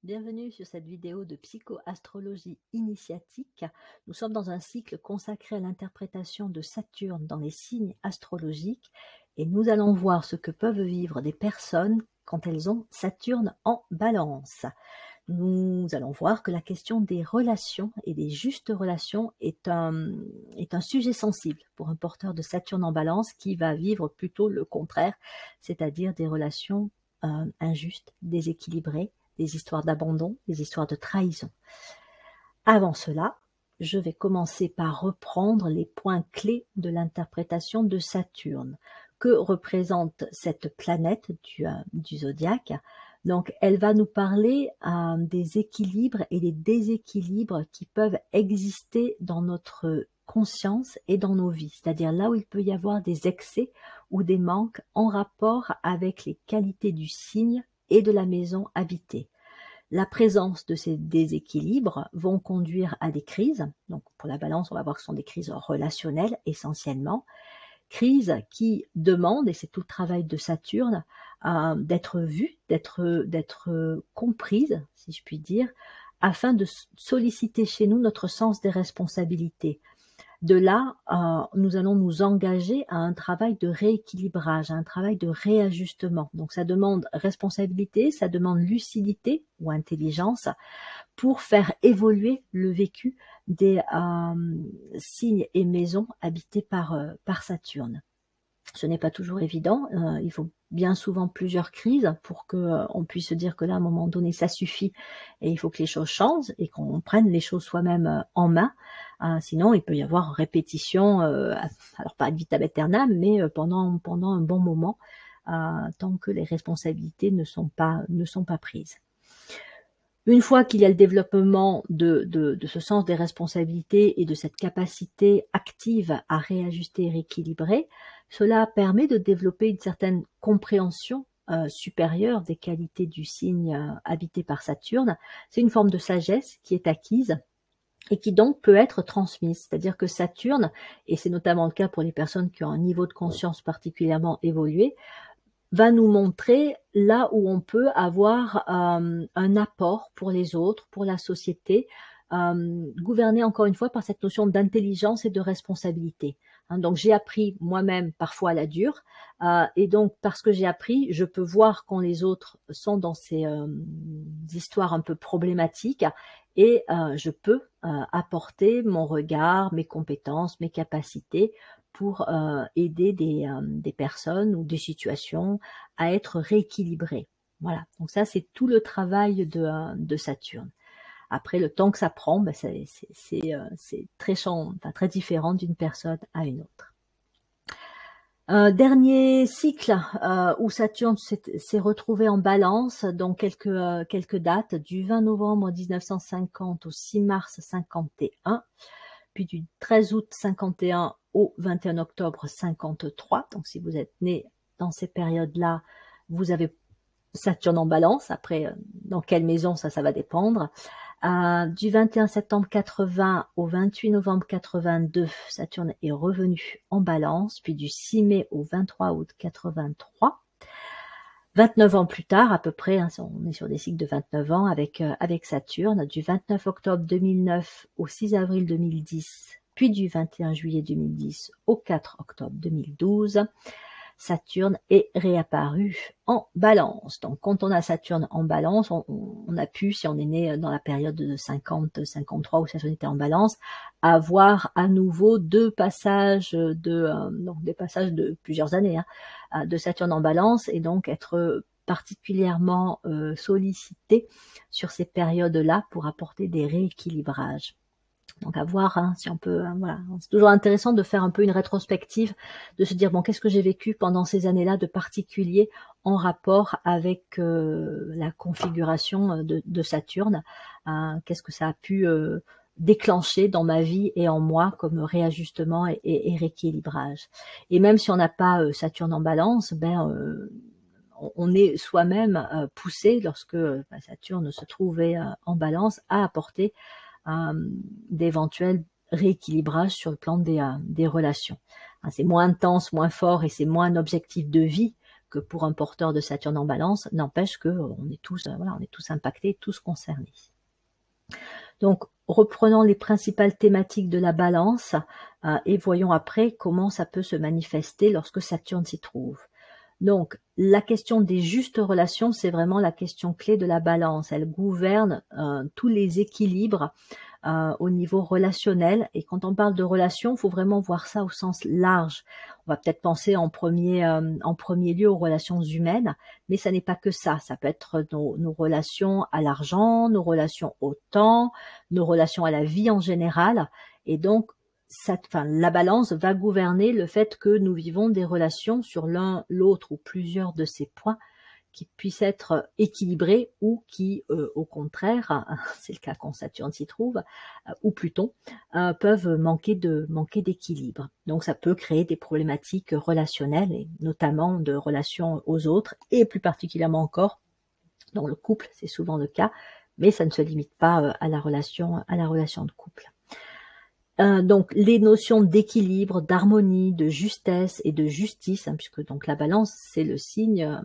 Bienvenue sur cette vidéo de psychoastrologie initiatique. Nous sommes dans un cycle consacré à l'interprétation de Saturne dans les signes astrologiques et nous allons voir ce que peuvent vivre des personnes quand elles ont Saturne en Balance. Nous allons voir que la question des relations et des justes relations est un sujet sensible pour un porteur de Saturne en Balance qui va vivre plutôt le contraire, c'est-à-dire des relations injustes, déséquilibrées, des histoires d'abandon, des histoires de trahison. Avant cela, je vais commencer par reprendre les points clés de l'interprétation de Saturne. Que représente cette planète du zodiaque? Donc, elle va nous parler des équilibres et des déséquilibres qui peuvent exister dans notre conscience et dans nos vies, c'est-à-dire là où il peut y avoir des excès ou des manques en rapport avec les qualités du signe et de la maison habitée. La présence de ces déséquilibres vont conduire à des crises. Donc pour la Balance, on va voir que ce sont des crises relationnelles essentiellement. Crises qui demandent, et c'est tout le travail de Saturne, d'être vues, d'être comprises, si je puis dire, afin de solliciter chez nous notre sens des responsabilités. De là, nous allons nous engager à un travail de rééquilibrage, à un travail de réajustement. Donc ça demande responsabilité, ça demande lucidité ou intelligence pour faire évoluer le vécu des signes et maisons habités par Saturne. Ce n'est pas toujours évident, il faut bien souvent plusieurs crises pour qu'on puisse se dire que là, à un moment donné, ça suffit et il faut que les choses changent et qu'on prenne les choses soi-même en main. Sinon, il peut y avoir répétition, alors pas ad vitam aeternam, mais pendant un bon moment, tant que les responsabilités ne sont pas prises. Une fois qu'il y a le développement de ce sens des responsabilités et de cette capacité active à réajuster et rééquilibrer, cela permet de développer une certaine compréhension supérieure des qualités du signe habité par Saturne. C'est une forme de sagesse qui est acquise et qui donc peut être transmise. C'est-à-dire que Saturne, et c'est notamment le cas pour les personnes qui ont un niveau de conscience particulièrement évolué, va nous montrer là où on peut avoir un apport pour les autres, pour la société, gouverné encore une fois par cette notion d'intelligence et de responsabilité. Donc j'ai appris moi-même parfois à la dure, et donc parce que j'ai appris, je peux voir quand les autres sont dans ces histoires un peu problématiques, et je peux apporter mon regard, mes compétences, mes capacités pour aider des personnes ou des situations à être rééquilibrées. Voilà, donc ça c'est tout le travail de Saturne. Après, le temps que ça prend, ben c'est très différent d'une personne à une autre. Dernier cycle où Saturne s'est retrouvé en Balance, donc quelques dates, du 20 novembre 1950 au 6 mars 51, puis du 13 août 51 au 21 octobre 53. Donc si vous êtes né dans ces périodes-là, vous avez Saturne en Balance. Après, dans quelle maison, ça va dépendre. Du 21 septembre 80 au 28 novembre 82, Saturne est revenu en Balance, puis du 6 mai au 23 août 83. 29 ans plus tard, à peu près, on est sur des cycles de 29 ans avec Saturne, du 29 octobre 2009 au 6 avril 2010, puis du 21 juillet 2010 au 4 octobre 2012, Saturne est réapparu en Balance. Donc quand on a Saturne en Balance, on a pu, si on est né dans la période de 50-53 où Saturne était en Balance, avoir à nouveau deux passages des passages de plusieurs années de Saturne en Balance, et donc être particulièrement sollicité sur ces périodes-là pour apporter des rééquilibrages. Donc à voir si on peut, voilà, c'est toujours intéressant de faire un peu une rétrospective, de se dire bon, qu'est-ce que j'ai vécu pendant ces années-là de particulier en rapport avec la configuration de Saturne, qu'est-ce que ça a pu déclencher dans ma vie et en moi comme réajustement et rééquilibrage. Et même si on n'a pas Saturne en Balance, on est soi-même poussé lorsque Saturne se trouvait en Balance à apporter d'éventuels rééquilibrages sur le plan des relations. C'est moins intense, moins fort, et c'est moins un objectif de vie que pour un porteur de Saturne en Balance, n'empêche que on est tous, voilà, on est tous impactés, tous concernés. Donc, reprenons les principales thématiques de la Balance et voyons après comment ça peut se manifester lorsque Saturne s'y trouve. Donc, la question des justes relations, c'est vraiment la question clé de la Balance. Elle gouverne tous les équilibres au niveau relationnel. Et quand on parle de relations, il faut vraiment voir ça au sens large. On va peut-être penser en premier lieu aux relations humaines, mais ça n'est pas que ça. Ça peut être nos relations à l'argent, nos relations au temps, nos relations à la vie en général. Et donc, la Balance va gouverner le fait que nous vivons des relations sur l'un, l'autre ou plusieurs de ces points qui puissent être équilibrés ou qui, au contraire, c'est le cas quand Saturne s'y trouve, ou Pluton, peuvent manquer d'équilibre. Donc ça peut créer des problématiques relationnelles, et notamment de relations aux autres, et plus particulièrement encore dans le couple, c'est souvent le cas, mais ça ne se limite pas à la relation de couple. Donc les notions d'équilibre, d'harmonie, de justesse et de justice, puisque donc la Balance c'est le signe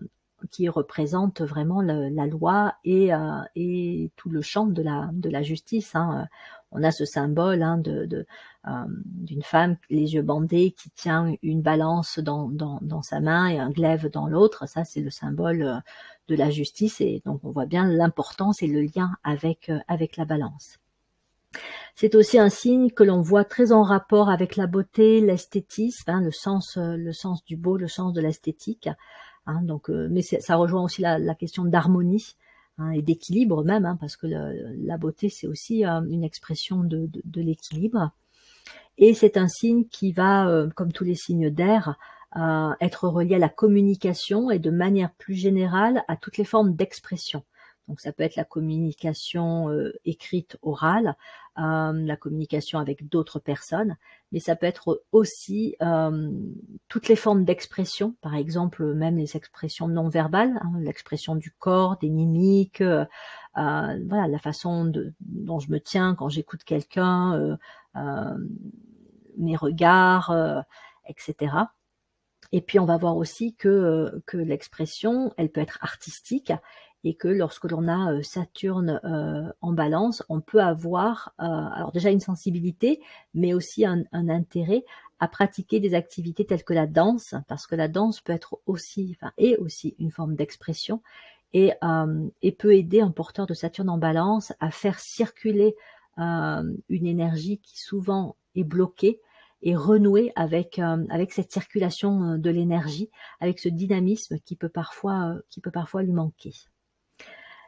qui représente vraiment la loi et tout le champ de la justice. On a ce symbole d'une femme les yeux bandés qui tient une balance dans sa main et un glaive dans l'autre. Ça c'est le symbole de la justice, et donc on voit bien l'importance et le lien avec la Balance. C'est aussi un signe que l'on voit très en rapport avec la beauté, l'esthétisme, le sens du beau, le sens de l'esthétique. Donc, mais ça rejoint aussi la question d'harmonie et d'équilibre même, parce que la beauté c'est aussi une expression de l'équilibre. Et c'est un signe qui va, comme tous les signes d'air, être relié à la communication et de manière plus générale à toutes les formes d'expression. Donc ça peut être la communication écrite, orale, la communication avec d'autres personnes, mais ça peut être aussi toutes les formes d'expression, par exemple même les expressions non verbales, l'expression du corps, des mimiques, voilà, la façon dont je me tiens quand j'écoute quelqu'un, mes regards, etc. Et puis on va voir aussi que l'expression, elle peut être artistique, et que lorsque l'on a Saturne en Balance, on peut avoir alors déjà une sensibilité, mais aussi un intérêt à pratiquer des activités telles que la danse, parce que la danse peut être aussi, est aussi une forme d'expression, et peut aider un porteur de Saturne en Balance à faire circuler une énergie qui souvent est bloquée, et renouer avec cette circulation de l'énergie, avec ce dynamisme qui peut parfois lui manquer.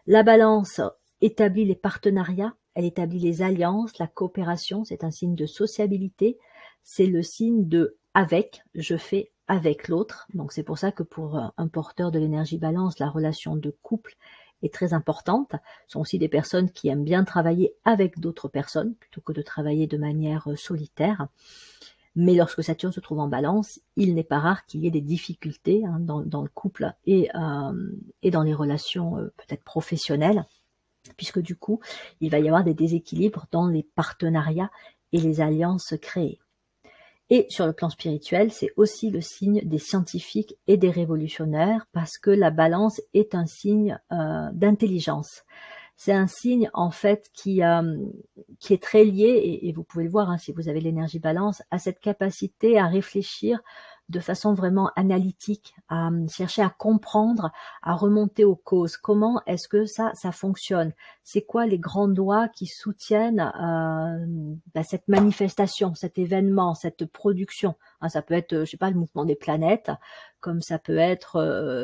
La Balance établit les partenariats, elle établit les alliances, la coopération, c'est un signe de sociabilité, c'est le signe de avec, je fais avec l'autre. Donc c'est pour ça que pour un porteur de l'énergie Balance, la relation de couple est très importante. Ce sont aussi des personnes qui aiment bien travailler avec d'autres personnes, plutôt que de travailler de manière solitaire. Mais lorsque Saturne se trouve en Balance, il n'est pas rare qu'il y ait des difficultés dans le couple et dans les relations peut-être professionnelles, puisque du coup, il va y avoir des déséquilibres dans les partenariats et les alliances créées. Et sur le plan spirituel, c'est aussi le signe des scientifiques et des révolutionnaires, parce que la Balance est un signe d'intelligence. C'est un signe en fait qui est très lié, et vous pouvez le voir si vous avez l'énergie Balance, à cette capacité à réfléchir de façon vraiment analytique, à chercher à comprendre, à remonter aux causes. Comment est-ce que ça fonctionne? C'est quoi les grands lois qui soutiennent cette manifestation, cet événement, cette production? Ça peut être, je sais pas, le mouvement des planètes, comme ça peut être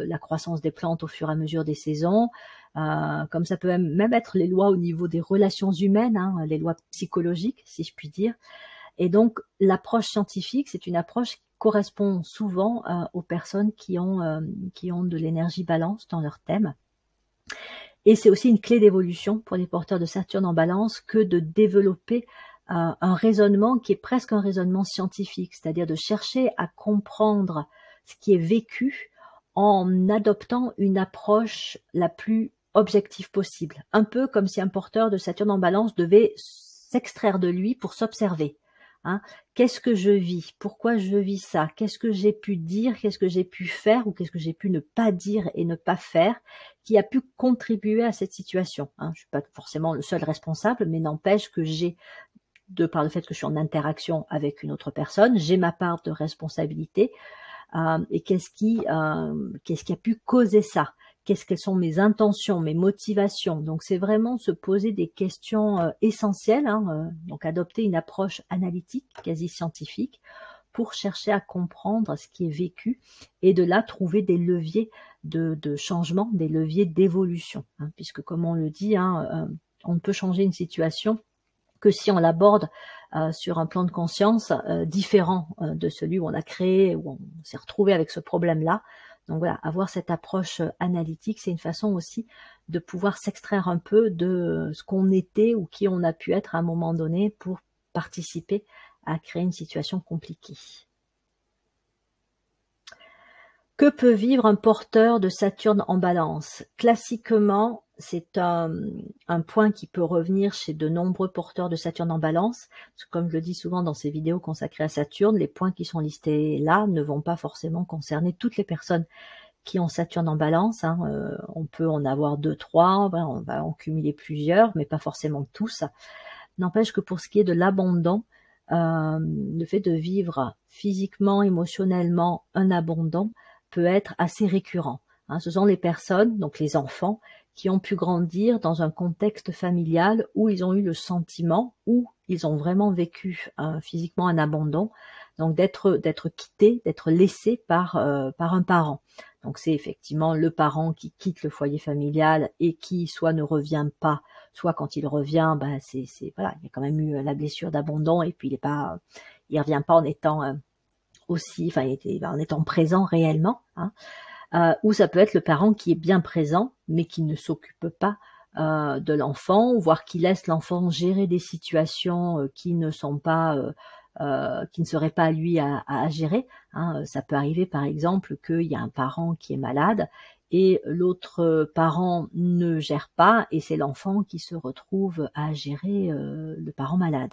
la croissance des plantes au fur et à mesure des saisons, comme ça peut même être les lois au niveau des relations humaines, les lois psychologiques, si je puis dire. Et donc, l'approche scientifique, c'est une approche qui correspond souvent aux personnes qui ont de l'énergie Balance dans leur thème. Et c'est aussi une clé d'évolution pour les porteurs de Saturne en Balance que de développer un raisonnement qui est presque un raisonnement scientifique, c'est-à-dire de chercher à comprendre ce qui est vécu en adoptant une approche la plus objective possible. Un peu comme si un porteur de Saturne en Balance devait s'extraire de lui pour s'observer. hein. Qu'est-ce que je vis? Pourquoi je vis ça? Qu'est-ce que j'ai pu dire? Qu'est-ce que j'ai pu faire? Ou qu'est-ce que j'ai pu ne pas dire et ne pas faire qui a pu contribuer à cette situation, hein? Je suis pas forcément le seul responsable, mais n'empêche que j'ai, de par le fait que je suis en interaction avec une autre personne, j'ai ma part de responsabilité. Et qu'est-ce qui a pu causer ça? Quelles sont mes intentions, mes motivations? Donc c'est vraiment se poser des questions essentielles, hein, donc adopter une approche analytique, quasi scientifique, pour chercher à comprendre ce qui est vécu et de là trouver des leviers de changement, des leviers d'évolution, hein, puisque comme on le dit, hein, on ne peut changer une situation que si on l'aborde sur un plan de conscience différent de celui où on a créé, où on s'est retrouvé avec ce problème-là. Donc voilà, avoir cette approche analytique, c'est une façon aussi de pouvoir s'extraire un peu de ce qu'on était ou qui on a pu être à un moment donné pour participer à créer une situation compliquée. Que peut vivre un porteur de Saturne en Balance? Classiquement, c'est un point qui peut revenir chez de nombreux porteurs de Saturne en Balance. Parce que comme je le dis souvent dans ces vidéos consacrées à Saturne, les points qui sont listés là ne vont pas forcément concerner toutes les personnes qui ont Saturne en Balance, hein. On peut en avoir 2, 3, on va en cumuler plusieurs, mais pas forcément tous. N'empêche que pour ce qui est de l'abondant, le fait de vivre physiquement, émotionnellement un abondant peut être assez récurrent, hein. Ce sont les personnes, donc les enfants, qui ont pu grandir dans un contexte familial où ils ont eu le sentiment, où ils ont vraiment vécu physiquement un abandon, donc d'être quittés, d'être laissés par un parent. Donc c'est effectivement le parent qui quitte le foyer familial et qui soit ne revient pas, soit quand il revient, ben voilà, il y a quand même eu la blessure d'abandon et puis il revient pas en étant aussi, enfin en étant présent réellement, hein. Ou ça peut être le parent qui est bien présent, mais qui ne s'occupe pas de l'enfant, voire qui laisse l'enfant gérer des situations qui ne sont pas, qui ne seraient pas à lui à gérer, hein. Ça peut arriver par exemple qu'il y a un parent qui est malade et l'autre parent ne gère pas et c'est l'enfant qui se retrouve à gérer le parent malade.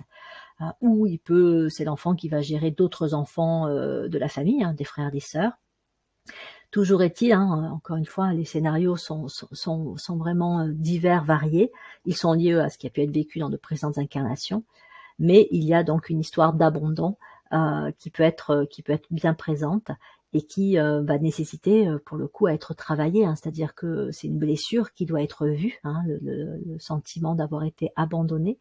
Ou c'est l'enfant qui va gérer d'autres enfants de la famille, hein, des frères, des sœurs. Toujours est-il, hein, encore une fois, les scénarios sont vraiment divers, variés. Ils sont liés à ce qui a pu être vécu dans de présentes incarnations. Mais il y a donc une histoire d'abandon qui peut être bien présente et qui va nécessiter, pour le coup, à être travaillée, hein. C'est-à-dire que c'est une blessure qui doit être vue, hein, le sentiment d'avoir été abandonné,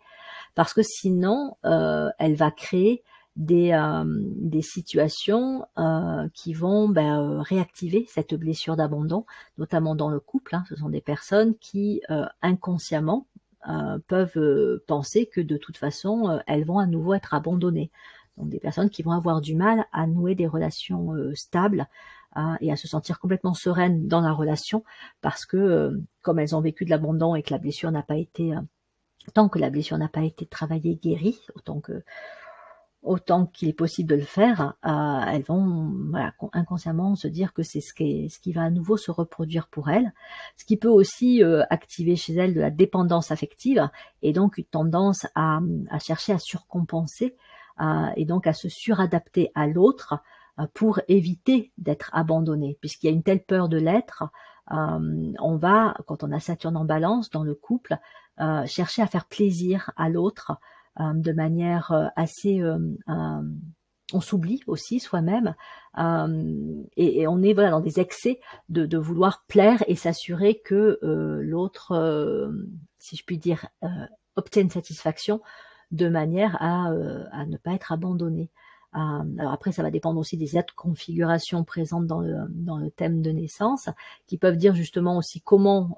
parce que sinon, elle va créer des situations qui vont réactiver cette blessure d'abandon, notamment dans le couple, hein. Ce sont des personnes qui inconsciemment peuvent penser que de toute façon elles vont à nouveau être abandonnées. Donc des personnes qui vont avoir du mal à nouer des relations stables et à se sentir complètement sereines dans la relation parce que comme elles ont vécu de l'abandon et que la blessure n'a pas été tant que la blessure n'a pas été travaillée, guérie, autant qu'il est possible de le faire, elles vont inconsciemment se dire que c'est ce qui va à nouveau se reproduire pour elles, ce qui peut aussi activer chez elles de la dépendance affective et donc une tendance à chercher à surcompenser et donc à se suradapter à l'autre pour éviter d'être abandonné, puisqu'il y a une telle peur de l'être, on va, quand on a Saturne en Balance dans le couple, chercher à faire plaisir à l'autre de manière assez on s'oublie aussi soi-même et on est dans des excès de vouloir plaire et s'assurer que l'autre, si je puis dire, obtienne satisfaction de manière à ne pas être abandonné. Alors après, ça va dépendre aussi des autres configurations présentes dans le thème de naissance, qui peuvent dire justement aussi comment,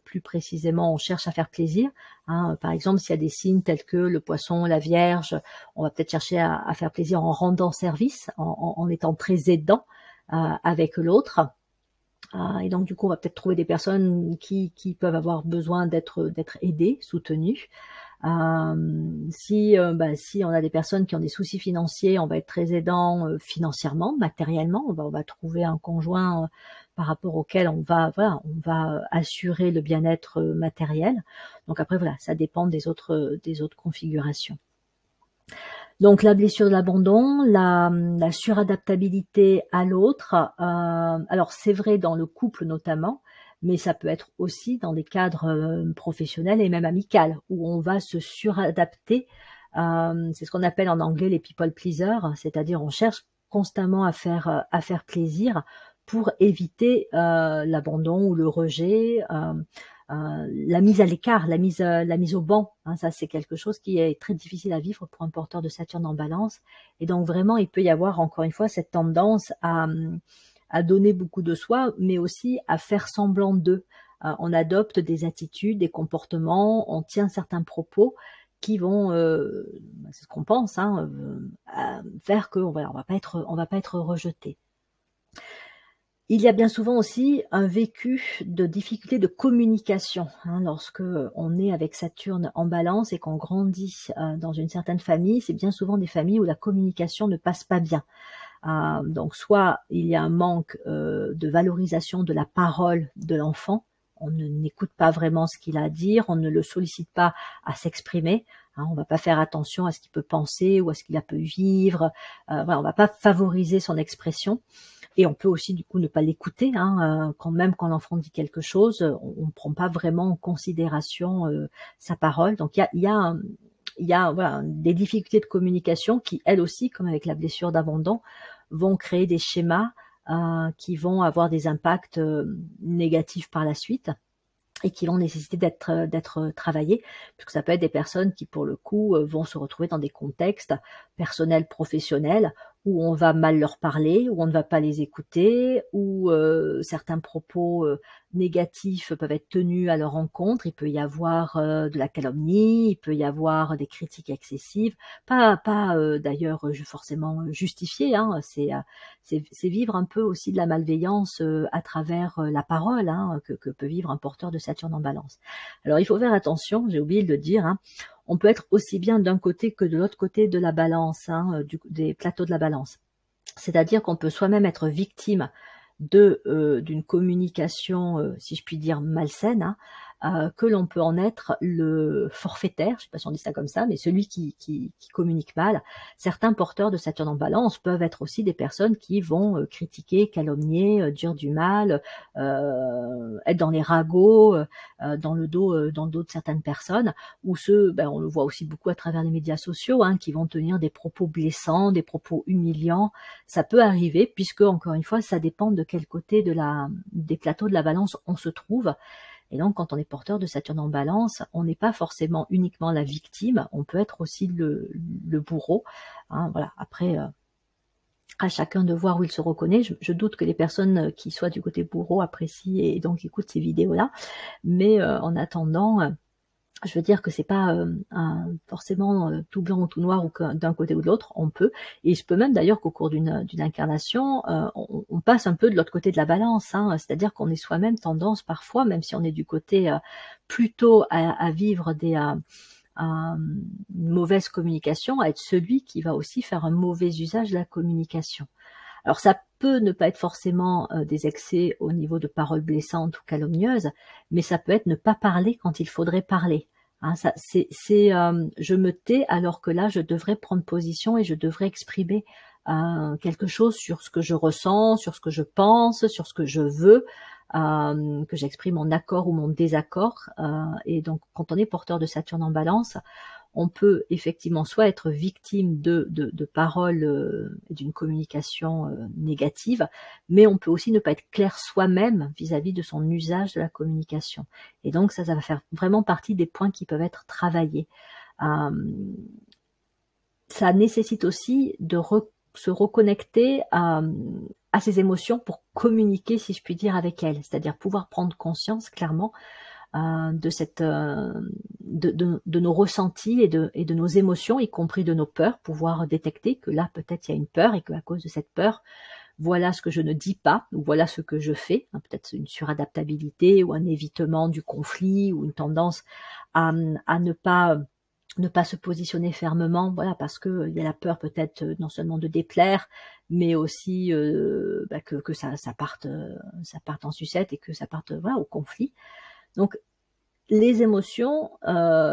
plus précisément, on cherche à faire plaisir, hein. Par exemple, s'il y a des signes tels que le poisson, la vierge, on va peut-être chercher à faire plaisir en rendant service, en étant très aidant avec l'autre. Et donc du coup, on va peut-être trouver des personnes qui peuvent avoir besoin d'être aidées, soutenues. Si on a des personnes qui ont des soucis financiers, on va être très aidant financièrement, matériellement. On va trouver un conjoint par rapport auquel on va assurer le bien-être matériel. Donc après voilà, ça dépend des autres configurations. Donc la blessure de l'abandon, la suradaptabilité à l'autre, alors c'est vrai dans le couple notamment, mais ça peut être aussi dans des cadres professionnels et même amicaux, où on va se suradapter. C'est ce qu'on appelle en anglais les people pleasers, c'est-à-dire on cherche constamment à faire plaisir pour éviter l'abandon ou le rejet, la mise à l'écart, la mise au banc, hein, ça c'est quelque chose qui est très difficile à vivre pour un porteur de Saturne en Balance. Et donc vraiment, il peut y avoir encore une fois cette tendance à donner beaucoup de soi, mais aussi à faire semblant d'eux. On adopte des attitudes, des comportements, on tient certains propos qui vont, c'est ce qu'on pense, hein, faire qu'on va pas être rejeté. Il y a bien souvent aussi un vécu de difficulté de communication, hein, lorsque on est avec Saturne en Balance et qu'on grandit dans une certaine famille. C'est bien souvent des familles où la communication ne passe pas bien. Donc soit il y a un manque de valorisation de la parole de l'enfant, on n'écoute pas vraiment ce qu'il a à dire, on ne le sollicite pas à s'exprimer, hein, on va pas faire attention à ce qu'il peut penser ou à ce qu'il a pu vivre, voilà, on va pas favoriser son expression. Et on peut aussi du coup ne pas l'écouter, hein, quand même quand l'enfant dit quelque chose, on ne prend pas vraiment en considération sa parole. Donc il y a voilà, des difficultés de communication qui, elles aussi, comme avec la blessure d'abandon, vont créer des schémas qui vont avoir des impacts négatifs par la suite et qui vont nécessiter d'être travaillés, puisque ça peut être des personnes qui, pour le coup, vont se retrouver dans des contextes personnels, professionnels, où on va mal leur parler, où on ne va pas les écouter, où certains propos négatifs peuvent être tenus à leur encontre. Il peut y avoir de la calomnie, il peut y avoir des critiques excessives, pas d'ailleurs forcément justifiées, hein, c'est vivre un peu aussi de la malveillance à travers la parole, hein, que peut vivre un porteur de Saturne en Balance. Alors il faut faire attention, j'ai oublié de le dire, hein, on peut être aussi bien d'un côté que de l'autre côté de la balance, hein, des plateaux de la balance. C'est-à-dire qu'on peut soi-même être victime d'une communication, si je puis dire, malsaine, hein, que l'on peut en être le forfaitaire, je ne sais pas si on dit ça comme ça, mais celui qui communique mal. Certains porteurs de Saturne en Balance peuvent être aussi des personnes qui vont critiquer, calomnier, dire du mal, être dans les ragots, dans le dos de certaines personnes, ou on le voit aussi beaucoup à travers les médias sociaux, hein, qui vont tenir des propos blessants, des propos humiliants. Ça peut arriver, puisque encore une fois, ça dépend de quel côté des plateaux de la Balance on se trouve. Et donc, quand on est porteur de Saturne en Balance, on n'est pas forcément uniquement la victime, on peut être aussi le bourreau. Hein, voilà. Après, à chacun de voir où il se reconnaît. Je doute que les personnes qui soient du côté bourreau apprécient et donc écoutent ces vidéos-là. Mais en attendant, je veux dire que c'est pas forcément tout blanc ou tout noir ou d'un côté ou de l'autre, on peut. Et il se peut même d'ailleurs qu'au cours d'une incarnation, on passe un peu de l'autre côté de la balance, hein, c'est-à-dire qu'on est soi-même tendance parfois, même si on est du côté plutôt à vivre une mauvaise communication, à être celui qui va aussi faire un mauvais usage de la communication. Alors ça peut ne pas être forcément des excès au niveau de paroles blessantes ou calomnieuses, mais ça peut être ne pas parler quand il faudrait parler. Hein, ça, je me tais alors que là je devrais prendre position et je devrais exprimer quelque chose sur ce que je ressens, sur ce que je pense, sur ce que je veux, que j'exprime mon accord ou mon désaccord. Et donc quand on est porteur de Saturne en Balance, on peut effectivement soit être victime de paroles et d'une communication négative, mais on peut aussi ne pas être clair soi-même vis-à-vis de son usage de la communication. Et donc ça va faire vraiment partie des points qui peuvent être travaillés. Ça nécessite aussi de se reconnecter à ses émotions pour communiquer, si je puis dire, avec elles, c'est-à-dire pouvoir prendre conscience clairement de nos ressentis et de nos émotions, y compris de nos peurs, pouvoir détecter que là peut-être il y a une peur et qu'à cause de cette peur, voilà ce que je ne dis pas ou voilà ce que je fais, hein, peut-être une suradaptabilité ou un évitement du conflit ou une tendance à ne pas se positionner fermement, voilà, parce que il y a la peur peut-être non seulement de déplaire, mais aussi que ça parte en sucette et que ça parte voilà, au conflit. Donc les émotions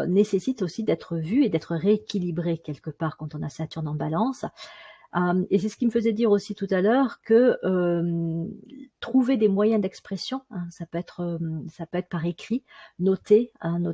nécessitent aussi d'être vues et d'être rééquilibrées quelque part quand on a Saturne en Balance. Et c'est ce qui me faisait dire aussi tout à l'heure que trouver des moyens d'expression, hein, ça peut être par écrit, noter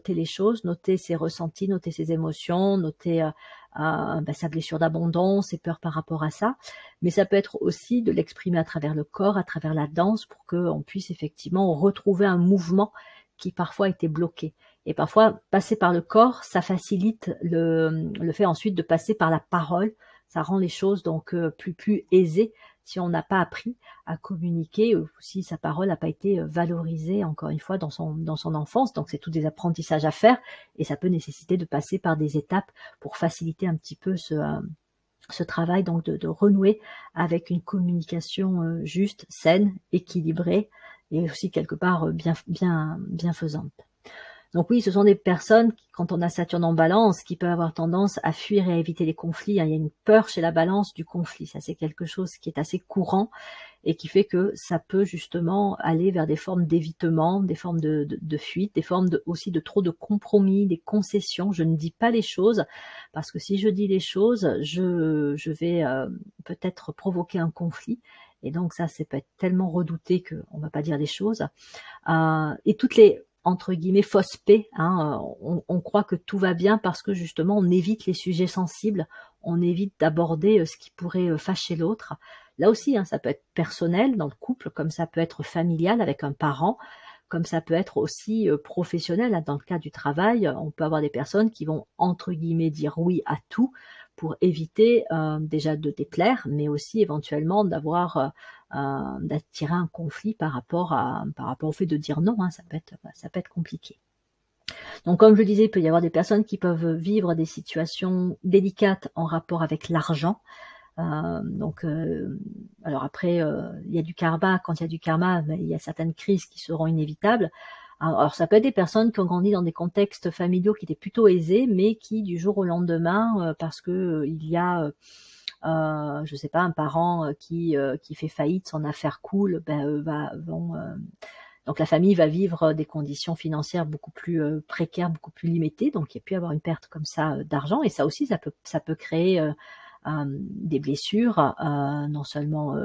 les choses, noter ses ressentis, noter ses émotions, noter sa blessure d'abandon, ses peurs par rapport à ça. Mais ça peut être aussi de l'exprimer à travers le corps, à travers la danse, pour qu'on puisse effectivement retrouver un mouvement qui parfois était bloqué. Et parfois, passer par le corps, ça facilite le fait ensuite de passer par la parole. Ça rend les choses donc plus aisées si on n'a pas appris à communiquer ou si sa parole n'a pas été valorisée encore une fois dans son enfance. Donc c'est tous des apprentissages à faire et ça peut nécessiter de passer par des étapes pour faciliter un petit peu ce travail donc de renouer avec une communication juste, saine, équilibrée et aussi quelque part bienfaisante. Donc oui, ce sont des personnes qui, quand on a Saturne en Balance, qui peuvent avoir tendance à fuir et à éviter les conflits. Il y a une peur chez la Balance du conflit. Ça, c'est quelque chose qui est assez courant et qui fait que ça peut justement aller vers des formes d'évitement, des formes de fuite, des formes aussi de trop de compromis, des concessions. Je ne dis pas les choses parce que si je dis les choses, je vais peut-être provoquer un conflit. Et donc ça peut être tellement redouté qu'on ne va pas dire les choses. Et toutes les entre guillemets fausses paix, hein, on croit que tout va bien parce que justement on évite les sujets sensibles, on évite d'aborder ce qui pourrait fâcher l'autre. Là aussi, hein, ça peut être personnel dans le couple, comme ça peut être familial avec un parent, comme ça peut être aussi professionnel. Dans le cas du travail, on peut avoir des personnes qui vont entre guillemets dire oui à tout pour éviter déjà de déplaire, mais aussi éventuellement d'attirer un conflit par rapport au fait de dire non, hein, ça peut être compliqué. Donc comme je le disais, il peut y avoir des personnes qui peuvent vivre des situations délicates en rapport avec l'argent. Alors après, il y a du karma. Quand il y a du karma, il y a certaines crises qui seront inévitables. Alors ça peut être des personnes qui ont grandi dans des contextes familiaux qui étaient plutôt aisés, mais qui du jour au lendemain, parce que il y a je sais pas, un parent qui fait faillite, son affaire coule, donc la famille va vivre des conditions financières beaucoup plus précaires, beaucoup plus limitées, donc il y a pu y avoir une perte comme ça d'argent, et ça aussi ça peut créer des blessures, non seulement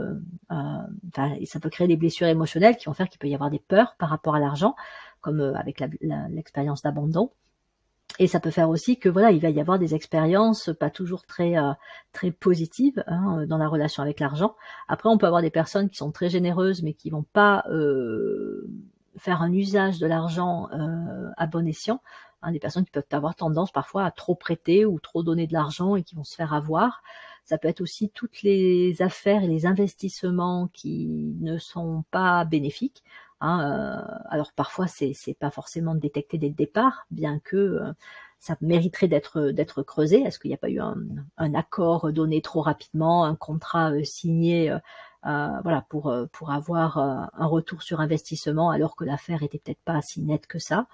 ça peut créer des blessures émotionnelles qui vont faire qu'il peut y avoir des peurs par rapport à l'argent, comme avec l'expérience d'abandon. Et ça peut faire aussi que voilà, il va y avoir des expériences pas toujours très positives, hein, dans la relation avec l'argent. Après, on peut avoir des personnes qui sont très généreuses, mais qui vont pas faire un usage de l'argent à bon escient. Hein, des personnes qui peuvent avoir tendance parfois à trop prêter ou trop donner de l'argent et qui vont se faire avoir. Ça peut être aussi toutes les affaires et les investissements qui ne sont pas bénéfiques. Hein, alors parfois c'est pas forcément détecté dès le départ, bien que ça mériterait d'être creusé. Est-ce qu'il n'y a pas eu un accord donné trop rapidement, un contrat signé voilà, pour avoir un retour sur investissement alors que l'affaire était peut-être pas si nette que ça.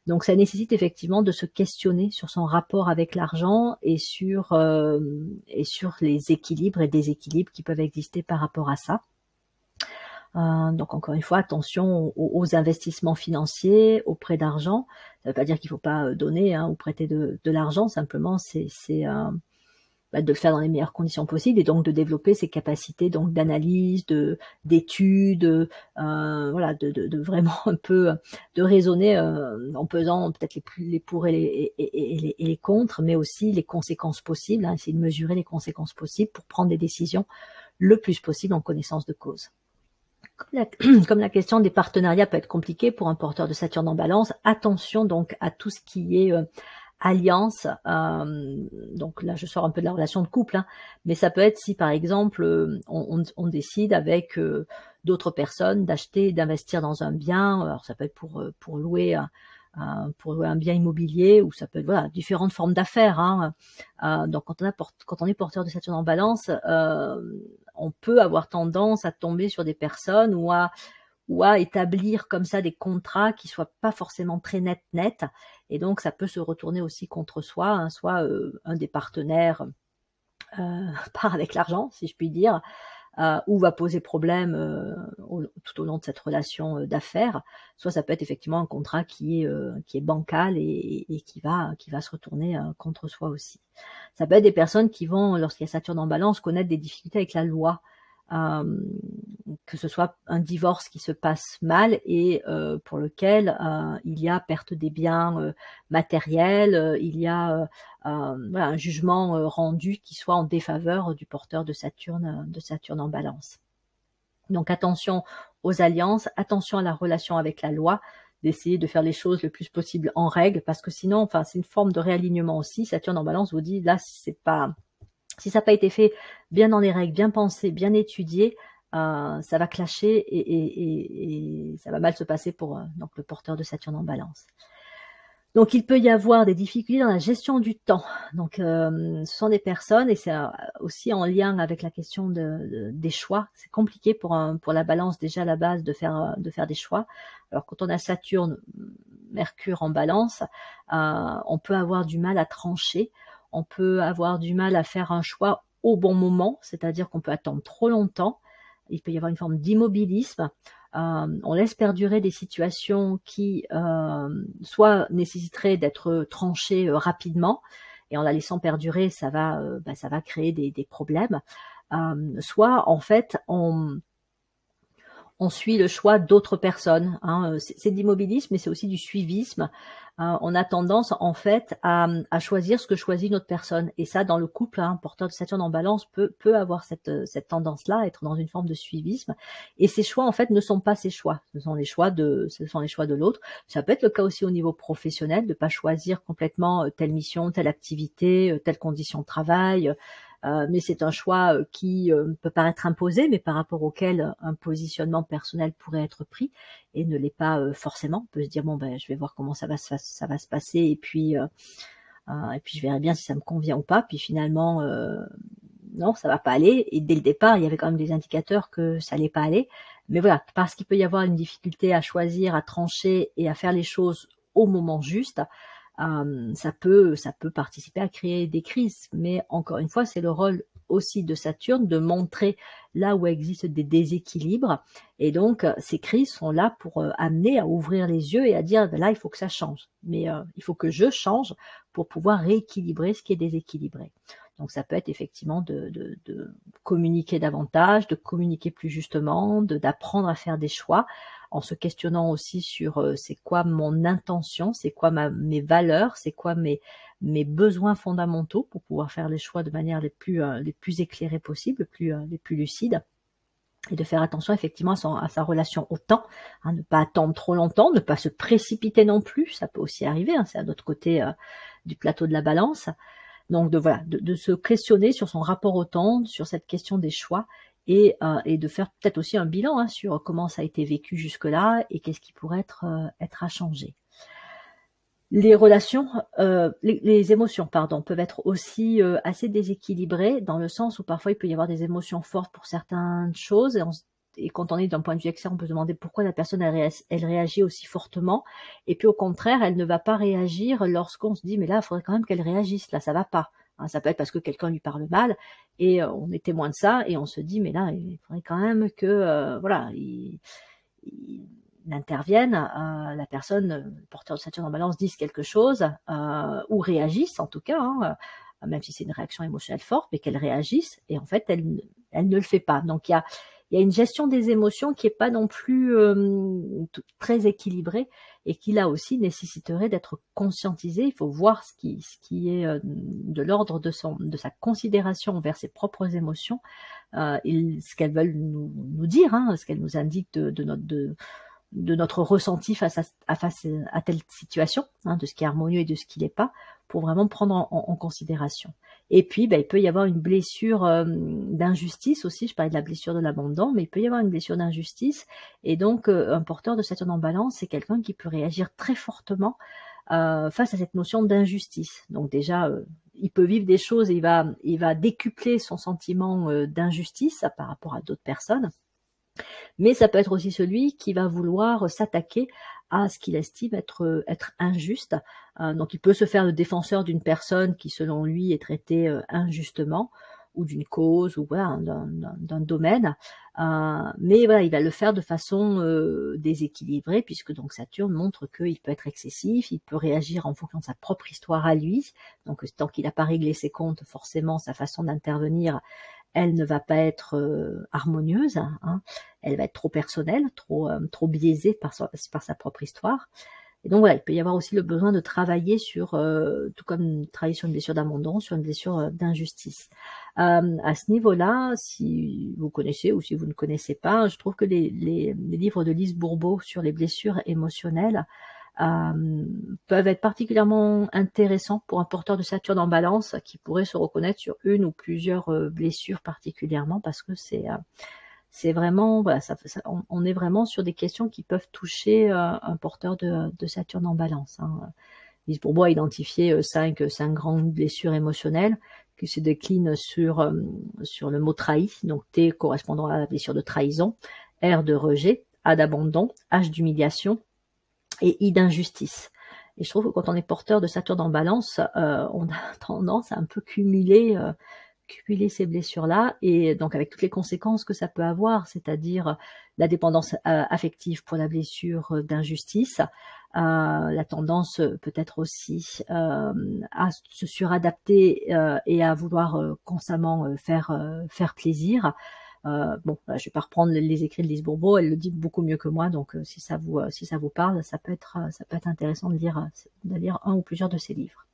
Donc ça nécessite effectivement de se questionner sur son rapport avec l'argent et sur les équilibres et déséquilibres qui peuvent exister par rapport à ça. Donc encore une fois, attention aux investissements financiers, aux prêts d'argent. Ça ne veut pas dire qu'il ne faut pas donner, hein, ou prêter de l'argent, simplement c'est de le faire dans les meilleures conditions possibles et donc de développer ses capacités donc d'analyse, d'études, voilà, de vraiment un peu de raisonner en pesant peut-être les pour et les contre, mais aussi les conséquences possibles, hein, essayer de mesurer les conséquences possibles pour prendre des décisions le plus possible en connaissance de cause. Comme la question des partenariats peut être compliquée pour un porteur de Saturne en Balance, attention donc à tout ce qui est alliance. Donc là je sors un peu de la relation de couple, hein, mais ça peut être si par exemple on décide avec d'autres personnes d'acheter, d'investir dans un bien. Alors ça peut être pour louer un bien immobilier, ou ça peut être voilà, différentes formes d'affaires, hein. Donc quand on est porteur de Saturne en Balance, on peut avoir tendance à tomber sur des personnes ou à établir comme ça des contrats qui soient pas forcément très nets, et donc ça peut se retourner aussi contre soi, hein, soit un des partenaires part avec l'argent, si je puis dire, ou va poser problème tout au long de cette relation d'affaires, soit ça peut être effectivement un contrat qui est bancal et qui va se retourner contre soi aussi. Ça peut être des personnes qui vont, lorsqu'il y a Saturne en Balance, connaître des difficultés avec la loi. Que ce soit un divorce qui se passe mal et pour lequel il y a perte des biens matériels, il y a voilà, un jugement rendu qui soit en défaveur du porteur de Saturne en Balance. Donc attention aux alliances, attention à la relation avec la loi, d'essayer de faire les choses le plus possible en règle, parce que sinon, enfin, c'est une forme de réalignement aussi. Saturne en Balance vous dit, là, si ça n'a pas été fait bien dans les règles, bien pensé, bien étudié, ça va clasher et ça va mal se passer pour donc le porteur de Saturne en Balance. Donc il peut y avoir des difficultés dans la gestion du temps. Donc ce sont des personnes, et c'est aussi en lien avec la question des choix. C'est compliqué pour la Balance déjà à la base de faire des choix. Alors quand on a Saturne, Mercure en Balance, on peut avoir du mal à trancher. On peut avoir du mal à faire un choix au bon moment, c'est-à-dire qu'on peut attendre trop longtemps. Il peut y avoir une forme d'immobilisme. On laisse perdurer des situations qui soit nécessiteraient d'être tranchées rapidement, et en la laissant perdurer, ça va créer des problèmes. Soit en fait, on suit le choix d'autres personnes. C'est de l'immobilisme, mais c'est aussi du suivisme. On a tendance en fait à choisir ce que choisit une autre personne. Et ça, dans le couple, porteur de Saturne en Balance peut avoir cette tendance-là, être dans une forme de suivisme. Et ces choix, en fait, ne sont pas ses choix. Ce sont les choix de l'autre. Ça peut être le cas aussi au niveau professionnel, de pas choisir complètement telle mission, telle activité, telle condition de travail. Mais c'est un choix qui peut paraître imposé, mais par rapport auquel un positionnement personnel pourrait être pris et ne l'est pas forcément. On peut se dire bon ben je vais voir comment ça va se passer et puis je verrai bien si ça me convient ou pas. Puis finalement non, ça va pas aller. Et dès le départ, il y avait quand même des indicateurs que ça allait pas aller. Mais voilà, parce qu'il peut y avoir une difficulté à choisir, à trancher et à faire les choses au moment juste. Ça peut participer à créer des crises, mais encore une fois, c'est le rôle aussi de Saturne de montrer là où existent des déséquilibres, et donc ces crises sont là pour amener à ouvrir les yeux et à dire là il faut que ça change, mais il faut que je change pour pouvoir rééquilibrer ce qui est déséquilibré. Donc ça peut être effectivement de communiquer davantage, de communiquer plus justement, d'apprendre à faire des choix, en se questionnant aussi sur c'est quoi mon intention, c'est quoi mes valeurs, c'est quoi mes besoins fondamentaux pour pouvoir faire les choix de manière les plus éclairées possibles, les plus lucides. Et de faire attention effectivement à sa relation au temps, ne pas attendre trop longtemps, ne pas se précipiter non plus, ça peut aussi arriver, c'est à l'autre côté du plateau de la Balance. Donc de se questionner sur son rapport au temps, sur cette question des choix, et de faire peut-être aussi un bilan sur comment ça a été vécu jusque-là et qu'est-ce qui pourrait être à changer. Les relations, les émotions, peuvent être aussi assez déséquilibrées, dans le sens où parfois il peut y avoir des émotions fortes pour certaines choses, et quand on est d'un point de vue externe, on peut se demander pourquoi la personne elle réagit aussi fortement, et puis au contraire, elle ne va pas réagir lorsqu'on se dit mais là, il faudrait quand même qu'elle réagisse, là ça va pas. Ça peut être parce que quelqu'un lui parle mal, et on est témoin de ça, et on se dit mais là, il faudrait quand même que il intervienne, la personne, le porteur de Saturne en Balance, dise quelque chose, ou réagisse en tout cas, même si c'est une réaction émotionnelle forte, mais qu'elle réagisse, et en fait elle ne le fait pas. Donc il y a une gestion des émotions qui est pas non plus très équilibrée, et qui là aussi nécessiterait d'être conscientisée. Il faut voir ce qui est de l'ordre de sa considération envers ses propres émotions, ce qu'elles veulent nous dire, ce qu'elles nous indiquent de notre ressenti face à telle situation, de ce qui est harmonieux et de ce qui l'est pas, pour vraiment prendre en considération. Et puis, il peut y avoir une blessure d'injustice aussi. Je parlais de la blessure de l'abandon, mais il peut y avoir une blessure d'injustice. Et donc, un porteur de Saturne en Balance, c'est quelqu'un qui peut réagir très fortement face à cette notion d'injustice. Donc déjà, il peut vivre des choses et il va décupler son sentiment d'injustice par rapport à d'autres personnes. Mais ça peut être aussi celui qui va vouloir s'attaquer à ce qu'il estime être injuste. Donc il peut se faire le défenseur d'une personne qui, selon lui, est traitée injustement. ou d'une cause, ou voilà, d'un domaine. Mais voilà, il va le faire de façon déséquilibrée, puisque donc Saturne montre qu'il peut être excessif, il peut réagir en fonction de sa propre histoire à lui. Donc tant qu'il n'a pas réglé ses comptes, forcément sa façon d'intervenir, elle ne va pas être harmonieuse, hein. Elle va être trop personnelle, trop biaisée par sa propre histoire. Et donc voilà, il peut y avoir aussi le besoin de travailler sur, tout comme travailler sur une blessure d'abandon, sur une blessure d'injustice. À ce niveau-là, si vous connaissez ou si vous ne connaissez pas, je trouve que les livres de Lise Bourbeau sur les blessures émotionnelles peuvent être particulièrement intéressants pour un porteur de Saturne en Balance qui pourrait se reconnaître sur une ou plusieurs blessures particulièrement, parce que c'est vraiment, voilà, on est vraiment sur des questions qui peuvent toucher un porteur de Saturne en Balance, hein. Lise Bourbeau a identifié cinq grandes blessures émotionnelles qui se déclinent sur le mot trahi, donc T correspondant à la blessure de trahison, R de rejet, A d'abandon, H d'humiliation et I d'injustice. Et je trouve que quand on est porteur de Saturne en Balance, on a tendance à un peu cumuler ces blessures-là, et donc avec toutes les conséquences que ça peut avoir, c'est-à-dire la dépendance affective pour la blessure d'injustice, la tendance peut-être aussi à se suradapter et à vouloir constamment faire plaisir. Bon, je vais pas reprendre les écrits de Lise Bourbeau, elle le dit beaucoup mieux que moi, donc si ça vous parle, ça peut être intéressant de lire un ou plusieurs de ses livres.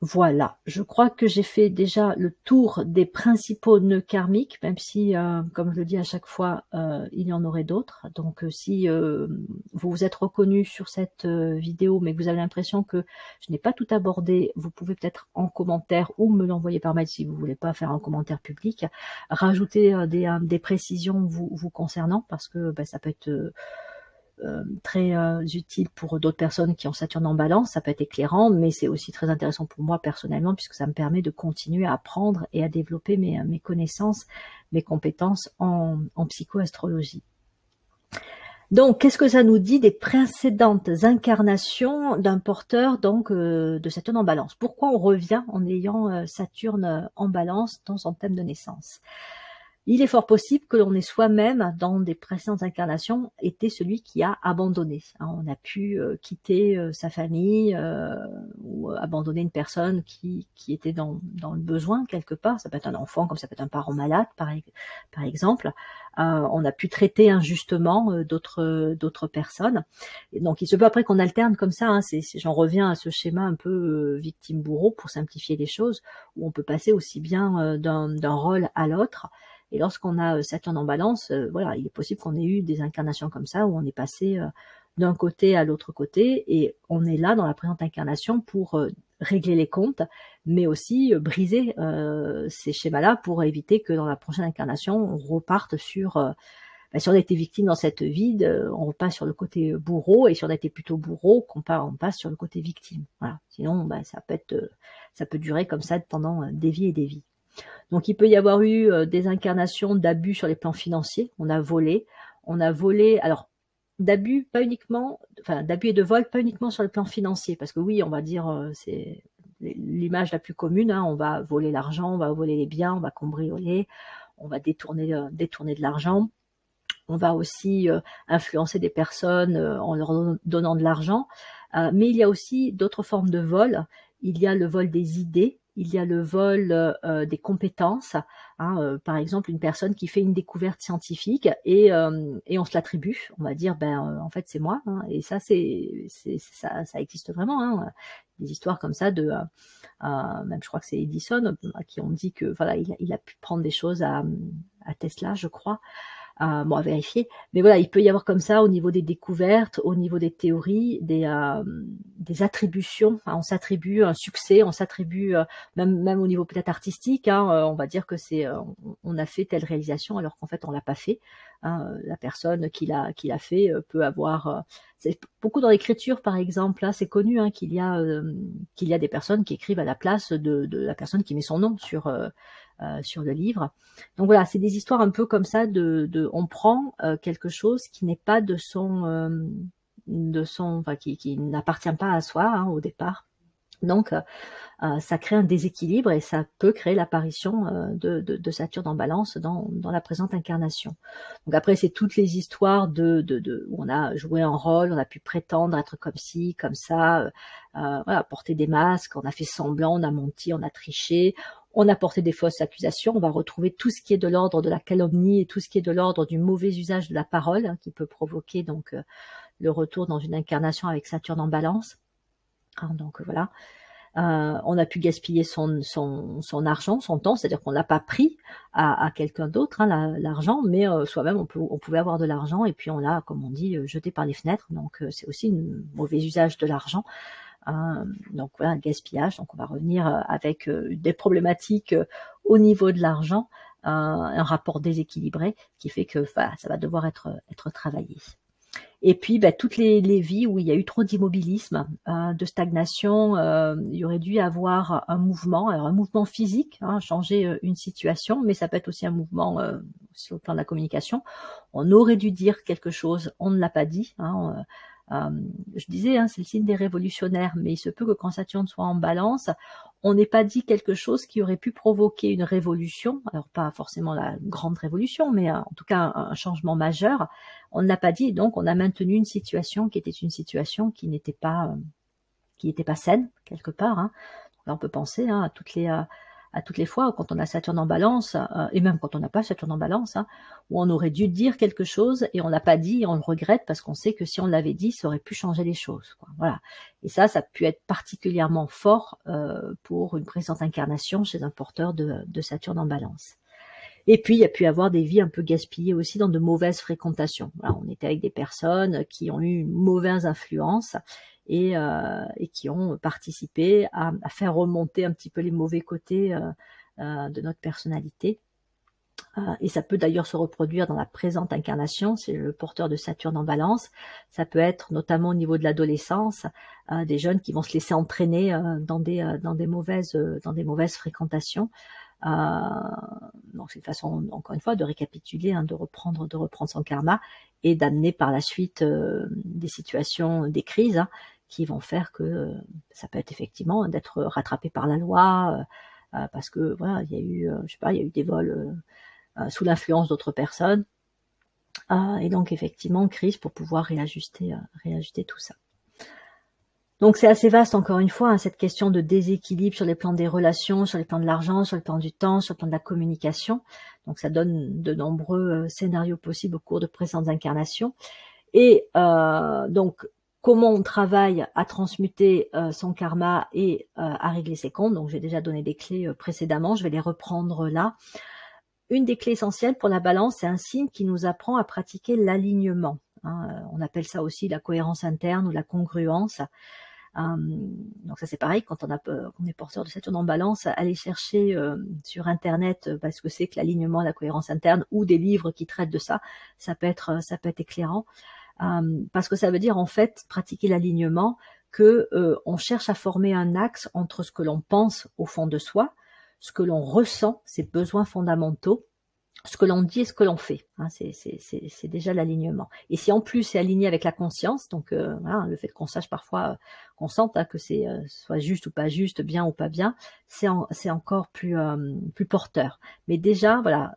Voilà, je crois que j'ai fait déjà le tour des principaux nœuds karmiques, même si, comme je le dis à chaque fois, il y en aurait d'autres. Donc si vous vous êtes reconnu sur cette vidéo, mais que vous avez l'impression que je n'ai pas tout abordé, vous pouvez peut-être en commentaire ou me l'envoyer par mail si vous voulez pas faire un commentaire public, rajouter des précisions vous concernant, parce que ça peut être très utile pour d'autres personnes qui ont Saturne en Balance, ça peut être éclairant, mais c'est aussi très intéressant pour moi personnellement, puisque ça me permet de continuer à apprendre et à développer mes connaissances, mes compétences en psychoastrologie. Donc, qu'est-ce que ça nous dit des précédentes incarnations d'un porteur donc de Saturne en Balance? Pourquoi on revient en ayant Saturne en Balance dans son thème de naissance? Il est fort possible que l'on ait soi-même, dans des précédentes incarnations, été celui qui a abandonné. On a pu quitter sa famille ou abandonner une personne qui était dans le besoin quelque part. Ça peut être un enfant, comme ça peut être un parent malade, par exemple. On a pu traiter injustement d'autres personnes. Et donc, il se peut après qu'on alterne comme ça. Hein, j'en reviens à ce schéma un peu victime-bourreau pour simplifier les choses, où on peut passer aussi bien d'un rôle à l'autre. Et lorsqu'on a Saturne en Balance, voilà, il est possible qu'on ait eu des incarnations comme ça, où on est passé d'un côté à l'autre côté, et on est là dans la présente incarnation pour régler les comptes, mais aussi briser ces schémas-là pour éviter que dans la prochaine incarnation, on reparte sur... si on a été victime dans cette vie, on repasse sur le côté bourreau, et si on a été plutôt bourreau, on passe sur le côté victime. Voilà. Sinon, ça peut durer comme ça pendant des vies et des vies. Donc il peut y avoir eu des incarnations d'abus sur les plans financiers. On a volé, alors d'abus pas uniquement, enfin d'abus et de vol pas uniquement sur le plan financier, parce que oui, on va dire c'est l'image la plus commune, hein, on va voler l'argent, on va voler les biens, on va cambrioler, on va détourner de l'argent. On va aussi influencer des personnes en leur donnant de l'argent, mais il y a aussi d'autres formes de vol. Il y a le vol des idées, il y a le vol des compétences, hein, par exemple une personne qui fait une découverte scientifique et on se l'attribue, on va dire en fait c'est moi, hein, et ça ça existe vraiment, hein, des histoires comme ça de même je crois que c'est Edison qui ont dit que voilà il a pu prendre des choses à Tesla, je crois. Bon, à vérifier, mais voilà, il peut y avoir comme ça au niveau des découvertes, au niveau des théories, des attributions. Hein, on s'attribue un succès, on s'attribue même au niveau peut-être artistique. Hein, on va dire que on a fait telle réalisation alors qu'en fait on l'a pas fait. Hein, la personne qui l'a fait peut avoir. C'est beaucoup dans l'écriture, par exemple. Là, c'est connu hein, qu'il y a des personnes qui écrivent à la place de la personne qui met son nom sur le livre. Donc voilà, c'est des histoires un peu comme ça on prend quelque chose qui n'est pas enfin qui n'appartient pas à soi hein, au départ, Donc, ça crée un déséquilibre et ça peut créer l'apparition de Saturne en Balance dans la présente incarnation. Donc après, c'est toutes les histoires où on a joué un rôle, on a pu prétendre être comme ci, comme ça, voilà, porter des masques, on a fait semblant, on a menti, on a triché, on a porté des fausses accusations. On va retrouver tout ce qui est de l'ordre de la calomnie et tout ce qui est de l'ordre du mauvais usage de la parole, hein, qui peut provoquer donc le retour dans une incarnation avec Saturne en Balance. Hein, donc voilà. On a pu gaspiller son argent, son temps, c'est-à-dire qu'on l'a pas pris à quelqu'un d'autre, hein, l'argent, mais soi-même on pouvait avoir de l'argent et puis on l'a, comme on dit, jeté par les fenêtres. Donc c'est aussi un mauvais usage de l'argent. Donc voilà, un gaspillage. Donc on va revenir avec des problématiques au niveau de l'argent, un rapport déséquilibré qui fait que ça va devoir être travaillé. Et puis, toutes les vies où il y a eu trop d'immobilisme, de stagnation, il y aurait dû avoir un mouvement, alors un mouvement physique, hein, changer une situation, mais ça peut être aussi un mouvement sur le plan de la communication. On aurait dû dire quelque chose, on ne l'a pas dit. Hein, je disais, hein, c'est le signe des révolutionnaires, mais il se peut que quand Saturne soit en Balance, on n'ait pas dit quelque chose qui aurait pu provoquer une révolution, alors pas forcément la grande révolution, mais en tout cas un changement majeur. On ne l'a pas dit, et donc on a maintenu une situation qui était une situation qui n'était pas saine quelque part. Hein. Là, on peut penser à toutes les fois quand on a Saturne en Balance, et même quand on n'a pas Saturne en Balance, hein, où on aurait dû dire quelque chose et on l'a pas dit et on le regrette parce qu'on sait que si on l'avait dit, ça aurait pu changer les choses. Quoi. Voilà. Et ça a pu être particulièrement fort pour une présente incarnation chez un porteur de Saturne en Balance. Et puis, il y a pu avoir des vies un peu gaspillées aussi dans de mauvaises fréquentations. Voilà, on était avec des personnes qui ont eu une mauvaise influence et qui ont participé à faire remonter un petit peu les mauvais côtés de notre personnalité. Et ça peut d'ailleurs se reproduire dans la présente incarnation, c'est le porteur de Saturne en Balance. Ça peut être notamment au niveau de l'adolescence, des jeunes qui vont se laisser entraîner dans des mauvaises fréquentations. Donc c'est une façon, encore une fois, de récapituler, hein, de reprendre son karma et d'amener par la suite des situations, des crises, hein, qui vont faire que ça peut être effectivement d'être rattrapé par la loi parce que voilà, il y a eu, je sais pas, il y a eu des vols sous l'influence d'autres personnes et donc effectivement crise pour pouvoir réajuster tout ça. Donc c'est assez vaste encore une fois, hein, cette question de déséquilibre sur les plans des relations, sur les plans de l'argent, sur le plan du temps, sur le plan de la communication. Donc ça donne de nombreux scénarios possibles au cours de présentes incarnations. Et donc comment on travaille à transmuter son karma et à régler ses comptes. Donc j'ai déjà donné des clés précédemment, je vais les reprendre là. Une des clés essentielles pour la Balance, c'est un signe qui nous apprend à pratiquer l'alignement. Hein, on appelle ça aussi la cohérence interne ou la congruence. Donc ça c'est pareil, quand on est porteur de Saturne en Balance, aller chercher sur internet ce que c'est que l'alignement, la cohérence interne, ou des livres qui traitent de ça, ça peut être éclairant, parce que ça veut dire en fait pratiquer l'alignement que on cherche à former un axe entre ce que l'on pense au fond de soi, ce que l'on ressent, ses besoins fondamentaux, ce que l'on dit et ce que l'on fait, hein, c'est déjà l'alignement. Et si en plus c'est aligné avec la conscience, donc voilà, le fait qu'on sache parfois, qu'on sente que c'est soit juste ou pas juste, bien ou pas bien, c'est encore plus porteur. Mais déjà, voilà,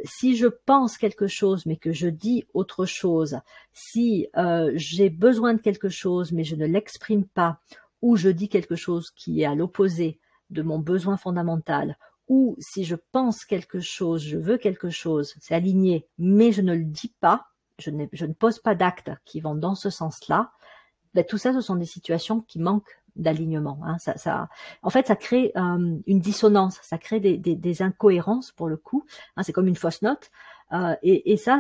si je pense quelque chose mais que je dis autre chose, si j'ai besoin de quelque chose mais je ne l'exprime pas, ou je dis quelque chose qui est à l'opposé de mon besoin fondamental, ou si je pense quelque chose, je veux quelque chose, c'est aligné, mais je ne le dis pas, je ne pose pas d'actes qui vont dans ce sens-là, tout ça, ce sont des situations qui manquent d'alignement. Hein. En fait, ça crée une dissonance, ça crée des incohérences pour le coup. Hein, c'est comme une fausse note. Et ça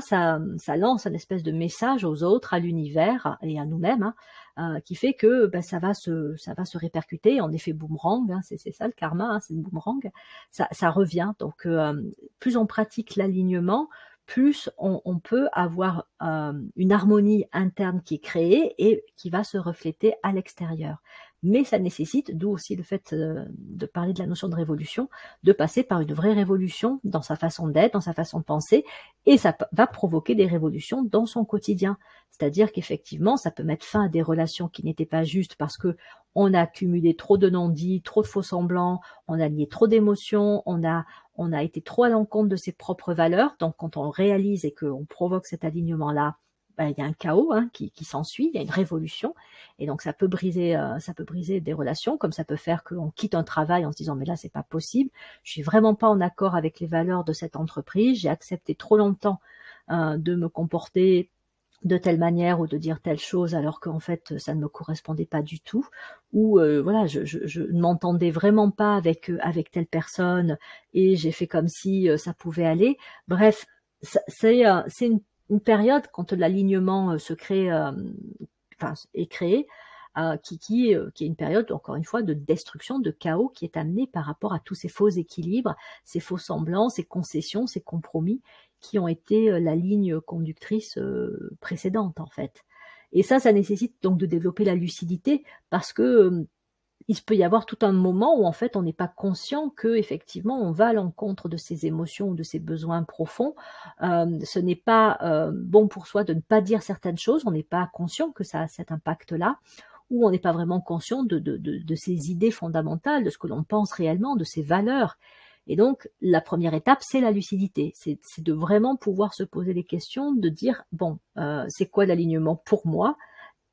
lance un espèce de message aux autres, à l'univers et à nous-mêmes, hein, qui fait que ça va se répercuter en effet boomerang. Hein, c'est ça le karma, hein, c'est le boomerang. Ça revient. Donc plus on pratique l'alignement, plus on peut avoir une harmonie interne qui est créée et qui va se refléter à l'extérieur. Mais ça nécessite, d'où aussi le fait de parler de la notion de révolution, de passer par une vraie révolution dans sa façon d'être, dans sa façon de penser, et ça va provoquer des révolutions dans son quotidien. C'est-à-dire qu'effectivement, ça peut mettre fin à des relations qui n'étaient pas justes parce que on a accumulé trop de non-dits, trop de faux-semblants, on a lié trop d'émotions, on a été trop à l'encontre de ses propres valeurs. Donc, quand on réalise et qu'on provoque cet alignement-là, ben, il y a un chaos qui s'ensuit, il y a une révolution. Et donc, ça peut briser des relations, comme ça peut faire qu'on quitte un travail en se disant, mais là, c'est pas possible. Je suis vraiment pas en accord avec les valeurs de cette entreprise. J'ai accepté trop longtemps de me comporter de telle manière ou de dire telle chose alors qu'en fait ça ne me correspondait pas du tout, ou voilà, je ne m'entendais vraiment pas avec telle personne et j'ai fait comme si ça pouvait aller. Bref, c'est une période quand l'alignement se crée, enfin est créé, qui est une période, encore une fois, de destruction, de chaos qui est amenée par rapport à tous ces faux équilibres, ces faux semblants, ces concessions, ces compromis qui ont été la ligne conductrice précédente, en fait. Et ça nécessite donc de développer la lucidité parce que il peut y avoir tout un moment où en fait on n'est pas conscient que effectivement on va à l'encontre de ses émotions ou de ses besoins profonds. Ce n'est pas bon pour soi de ne pas dire certaines choses, on n'est pas conscient que ça a cet impact-là, ou on n'est pas vraiment conscient de ses idées fondamentales, de ce que l'on pense réellement, de ses valeurs. Et donc, la première étape, c'est la lucidité. C'est de vraiment pouvoir se poser des questions, de dire, bon, c'est quoi l'alignement pour moi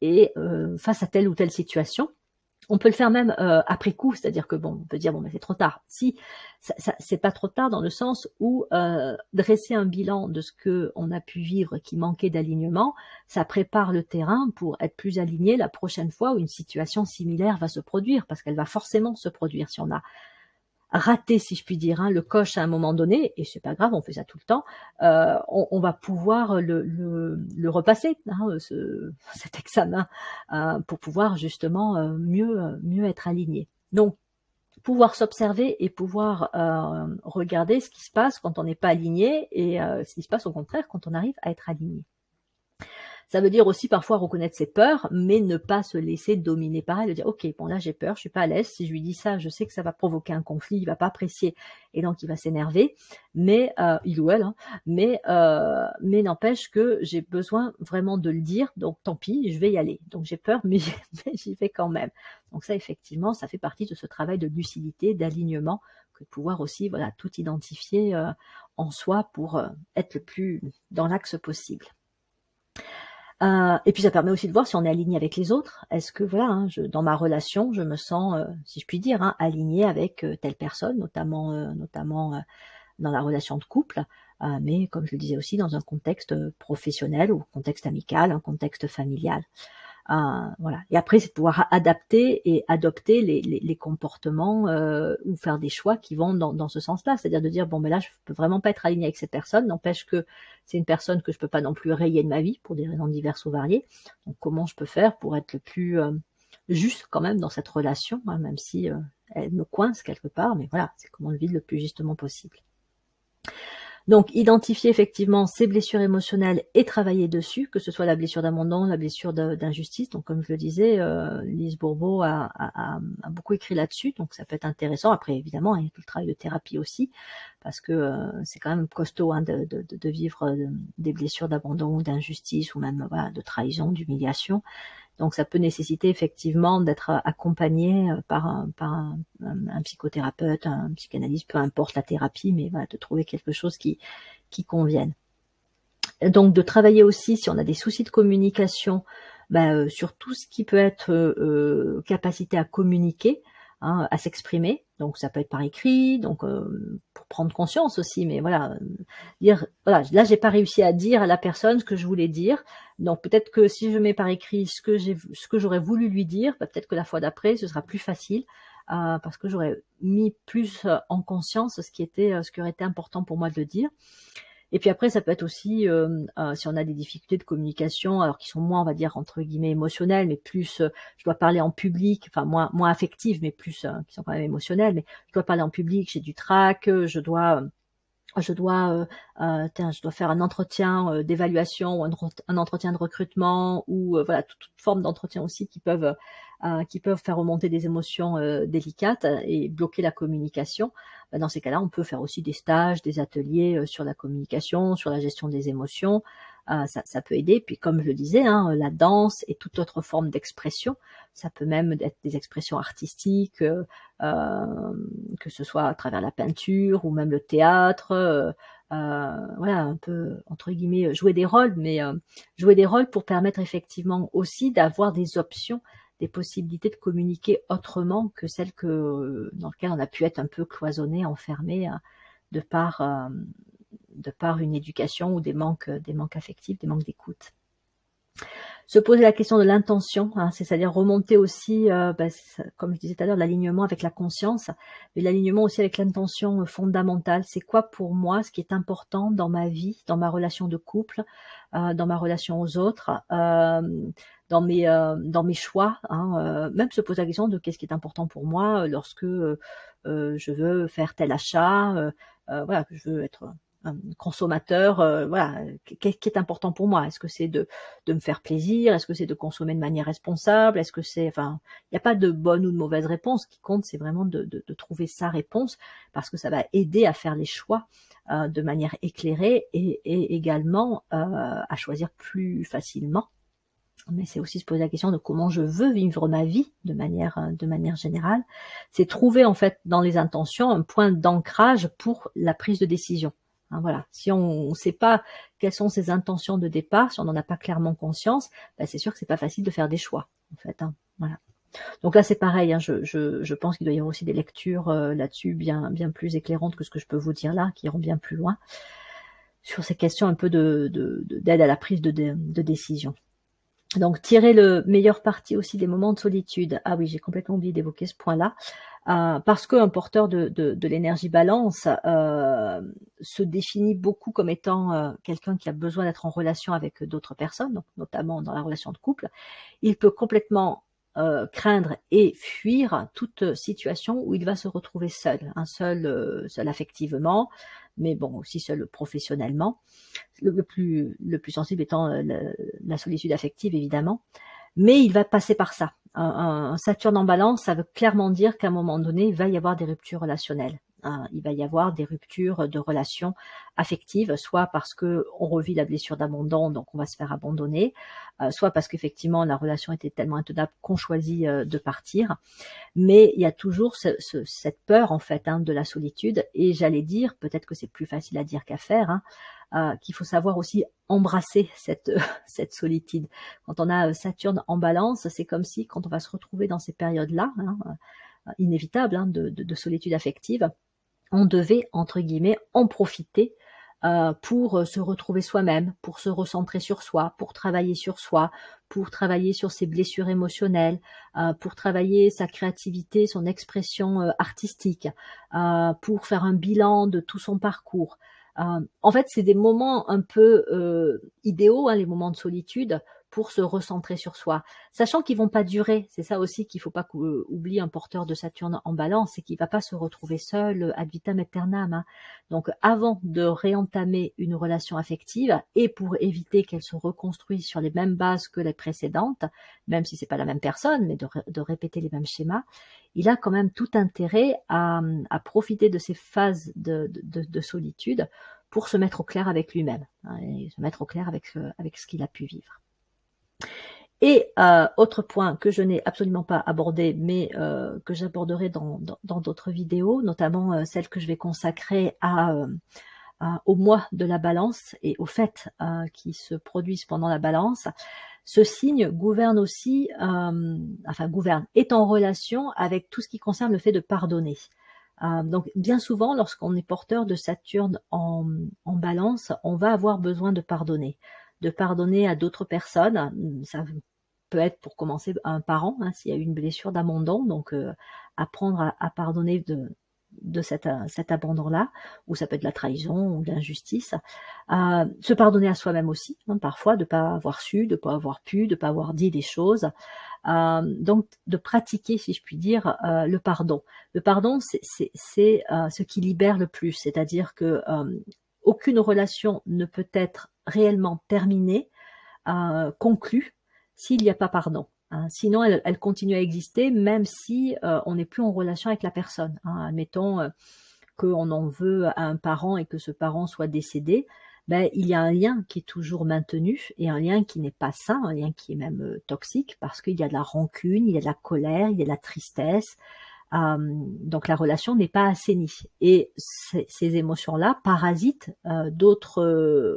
et face à telle ou telle situation. On peut le faire même après coup, c'est-à-dire que bon, on peut dire bon, mais c'est trop tard. Si, c'est pas trop tard dans le sens où dresser un bilan de ce que on a pu vivre qui manquait d'alignement, ça prépare le terrain pour être plus aligné la prochaine fois où une situation similaire va se produire, parce qu'elle va forcément se produire si on a raté, si je puis dire, le coche à un moment donné, et c'est pas grave, on fait ça tout le temps, on va pouvoir le repasser, cet examen, pour pouvoir justement mieux être aligné. Donc, pouvoir s'observer et pouvoir regarder ce qui se passe quand on n'est pas aligné et ce qui se passe au contraire quand on arrive à être aligné. Ça veut dire aussi parfois reconnaître ses peurs, mais ne pas se laisser dominer par elle, de dire ok, bon là j'ai peur, je suis pas à l'aise, si je lui dis ça, je sais que ça va provoquer un conflit, il va pas apprécier et donc il va s'énerver, mais il ou elle, mais n'empêche que j'ai besoin vraiment de le dire, donc tant pis, je vais y aller. Donc j'ai peur, mais j'y vais quand même. Donc ça effectivement, ça fait partie de ce travail de lucidité, d'alignement, que de pouvoir aussi voilà tout identifier en soi pour être le plus dans l'axe possible. Et puis ça permet aussi de voir si on est aligné avec les autres. Est-ce que voilà, dans ma relation, je me sens, si je puis dire, alignée avec telle personne, notamment dans la relation de couple, mais comme je le disais aussi dans un contexte professionnel ou contexte amical, un contexte familial. Voilà. Et après, c'est de pouvoir adapter et adopter les comportements ou faire des choix qui vont dans ce sens-là. C'est-à-dire de dire, bon, mais là, je peux vraiment pas être aligné avec cette personne. N'empêche que c'est une personne que je peux pas non plus rayer de ma vie pour des raisons diverses ou variées. Donc, comment je peux faire pour être le plus juste quand même dans cette relation, même si elle me coince quelque part. Mais voilà, c'est comment le vivre le plus justement possible. Donc, identifier effectivement ces blessures émotionnelles et travailler dessus, que ce soit la blessure d'abandon, la blessure d'injustice. Donc, comme je le disais, Lise Bourbeau a beaucoup écrit là-dessus, donc ça peut être intéressant. Après, évidemment, il y a tout le travail de thérapie aussi, parce que c'est quand même costaud de vivre des blessures d'abandon, d'injustice, ou même voilà, de trahison, d'humiliation. Donc, ça peut nécessiter effectivement d'être accompagné par un psychothérapeute, un psychanalyste, peu importe la thérapie, mais voilà, de trouver quelque chose qui convienne. Donc, de travailler aussi, si on a des soucis de communication, sur tout ce qui peut être capacité à communiquer, à s'exprimer. Donc, ça peut être par écrit, donc pour prendre conscience aussi, mais voilà, dire, voilà, là, j'ai pas réussi à dire à la personne ce que je voulais dire. Donc, peut-être que si je mets par écrit ce que j'aurais voulu lui dire, peut-être que la fois d'après, ce sera plus facile, parce que j'aurais mis plus en conscience ce qui aurait été important pour moi de le dire. Et puis après, ça peut être aussi, si on a des difficultés de communication, alors qui sont moins, on va dire, entre guillemets, émotionnelles, mais plus, je dois parler en public, enfin, moins affectives, mais plus, qui sont quand même émotionnelles, mais je dois parler en public, j'ai du trac, je dois faire un entretien d'évaluation ou un entretien de recrutement, ou voilà, toute forme d'entretien aussi qui peuvent faire remonter des émotions délicates et bloquer la communication. Dans ces cas-là, on peut faire aussi des stages, des ateliers sur la communication, sur la gestion des émotions. ça peut aider. Puis comme je le disais, hein, la danse et toute autre forme d'expression, ça peut même être des expressions artistiques, que ce soit à travers la peinture ou même le théâtre, voilà, un peu entre guillemets jouer des rôles, mais jouer des rôles pour permettre effectivement aussi d'avoir des options, des possibilités de communiquer autrement que celles dans lesquelles on a pu être un peu cloisonné, enfermé, de par une éducation ou des manques affectifs, des manques d'écoute. Se poser la question de l'intention, hein, c'est-à-dire remonter aussi, comme je disais tout à l'heure, l'alignement avec la conscience, mais l'alignement aussi avec l'intention fondamentale. C'est quoi pour moi ce qui est important dans ma vie, dans ma relation de couple, dans ma relation aux autres, dans mes choix, hein, même se poser la question de qu'est-ce qui est important pour moi lorsque je veux faire tel achat, voilà, que je veux être un consommateur, voilà, qui est important pour moi. Est-ce que c'est de me faire plaisir? Est-ce que c'est de consommer de manière responsable? Est-ce que c'est, enfin, il n'y a pas de bonne ou de mauvaise réponse. Ce qui compte, c'est vraiment de trouver sa réponse, parce que ça va aider à faire les choix de manière éclairée et également à choisir plus facilement. Mais c'est aussi se poser la question de comment je veux vivre ma vie de manière générale. C'est trouver en fait dans les intentions un point d'ancrage pour la prise de décision. Hein, voilà. Si on ne sait pas quelles sont ses intentions de départ, si on n'en a pas clairement conscience, ben c'est sûr que c'est pas facile de faire des choix. En fait, hein, voilà. Donc là c'est pareil. Hein, je pense qu'il doit y avoir aussi des lectures là-dessus bien plus éclairantes que ce que je peux vous dire là, qui iront bien plus loin sur ces questions un peu d'aide à la prise de décision. Donc, tirer le meilleur parti aussi des moments de solitude. Ah oui, j'ai complètement oublié d'évoquer ce point-là. Parce qu'un porteur de l'énergie balance se définit beaucoup comme étant quelqu'un qui a besoin d'être en relation avec d'autres personnes, donc notamment dans la relation de couple. Il peut complètement craindre et fuir toute situation où il va se retrouver seul, seul affectivement, mais bon, aussi seul professionnellement. Le plus sensible étant la solitude affective, évidemment. Mais il va passer par ça. Un Saturne en balance, ça veut clairement dire qu'à un moment donné, il va y avoir des ruptures relationnelles. Il va y avoir des ruptures de relations affectives, soit parce que on revit la blessure d'abandon, donc on va se faire abandonner, soit parce qu'effectivement la relation était tellement intenable qu'on choisit de partir. Mais il y a toujours cette peur en fait de la solitude, et j'allais dire, peut-être que c'est plus facile à dire qu'à faire, qu'il faut savoir aussi embrasser cette solitude. Quand on a Saturne en balance, c'est comme si quand on va se retrouver dans ces périodes-là, inévitables de solitude affective, on devait, entre guillemets, en profiter pour se retrouver soi-même, pour se recentrer sur soi, pour travailler sur soi, pour travailler sur ses blessures émotionnelles, pour travailler sa créativité, son expression artistique, pour faire un bilan de tout son parcours. En fait, c'est des moments un peu idéaux, les moments de solitude, pour se recentrer sur soi, sachant qu'ils vont pas durer. C'est ça aussi qu'il faut pas oublier un porteur de Saturne en balance, c'est qu'il va pas se retrouver seul ad vitam aeternam. Donc, avant de réentamer une relation affective, et pour éviter qu'elle se reconstruise sur les mêmes bases que les précédentes, même si c'est pas la même personne, mais de répéter les mêmes schémas, il a quand même tout intérêt à profiter de ces phases de solitude pour se mettre au clair avec lui-même, et se mettre au clair avec ce qu'il a pu vivre. Et autre point que je n'ai absolument pas abordé, mais que j'aborderai dans d'autres vidéos, notamment celle que je vais consacrer au mois de la balance et aux fêtes qui se produisent pendant la balance. Ce signe gouverne aussi, est en relation avec tout ce qui concerne le fait de pardonner. Donc bien souvent, lorsqu'on est porteur de Saturne en balance, on va avoir besoin de pardonner à d'autres personnes. Ça peut être pour commencer un parent, s'il y a eu une blessure d'abandon, donc apprendre à pardonner de cet abandon-là, ou ça peut être de la trahison ou de l'injustice. Se pardonner à soi-même aussi, parfois de pas avoir su, de pas avoir pu, de pas avoir dit des choses. Donc de pratiquer, si je puis dire, le pardon. Le pardon, c'est ce qui libère le plus, c'est-à-dire que aucune relation ne peut être réellement terminée, conclue, s'il n'y a pas pardon. Sinon, elle continue à exister, même si on n'est plus en relation avec la personne. Admettons qu'on en veut à un parent et que ce parent soit décédé. ben, il y a un lien qui est toujours maintenu et un lien qui n'est pas sain, un lien qui est même toxique, parce qu'il y a de la rancune, il y a de la colère, il y a de la tristesse. Donc la relation n'est pas assainie. Et ces émotions-là parasitent d'autres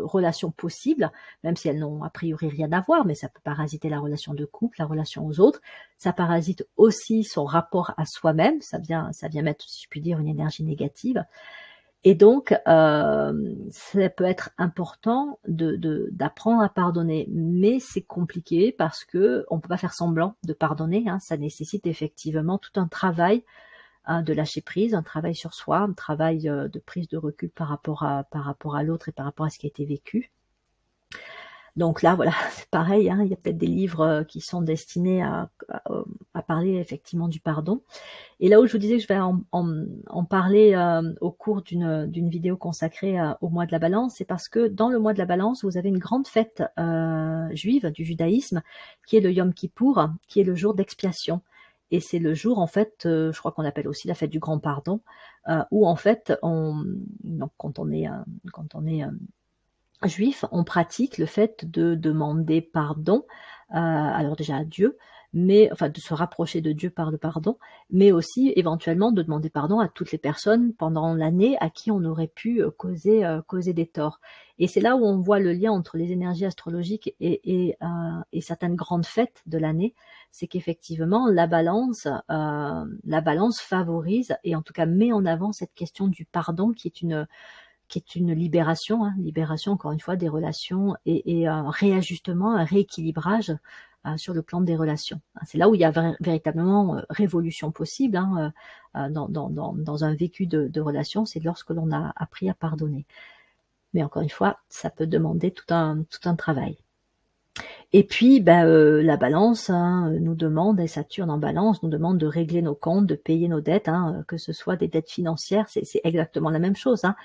relations possibles, même si elles n'ont a priori rien à voir, mais ça peut parasiter la relation de couple, la relation aux autres. Ça parasite aussi son rapport à soi-même. Ça vient mettre, si je puis dire, une énergie négative. Et donc, ça peut être important d'apprendre à pardonner, mais c'est compliqué parce que on peut pas faire semblant de pardonner. Hein. Ça nécessite effectivement tout un travail de lâcher prise, un travail sur soi, un travail de prise de recul par rapport à l'autre et par rapport à ce qui a été vécu. Donc là, voilà, c'est pareil, hein, il y a peut-être des livres qui sont destinés à parler effectivement du pardon. Et là où je vous disais que je vais en parler au cours d'une vidéo consacrée au mois de la Balance, c'est parce que dans le mois de la Balance, vous avez une grande fête juive du judaïsme, qui est le Yom Kippour, qui est le jour d'expiation. Et c'est le jour, en fait, je crois qu'on appelle aussi la fête du grand pardon, où en fait, donc quand on est juif, on pratique le fait de demander pardon, alors déjà à Dieu, mais enfin de se rapprocher de Dieu par le pardon, mais aussi éventuellement de demander pardon à toutes les personnes pendant l'année à qui on aurait pu causer des torts. Et c'est là où on voit le lien entre les énergies astrologiques et certaines grandes fêtes de l'année, c'est qu'effectivement la balance favorise et en tout cas met en avant cette question du pardon qui est une libération, hein, libération encore une fois des relations et un réajustement, un rééquilibrage sur le plan des relations. C'est là où il y a véritablement révolution possible hein, dans un vécu de relation, c'est lorsque l'on a appris à pardonner. Mais encore une fois, ça peut demander tout un travail. Et puis, la balance hein, nous demande, et Saturne en balance, nous demande de régler nos comptes, de payer nos dettes, hein, que ce soit des dettes financières, c'est exactement la même chose. Hein.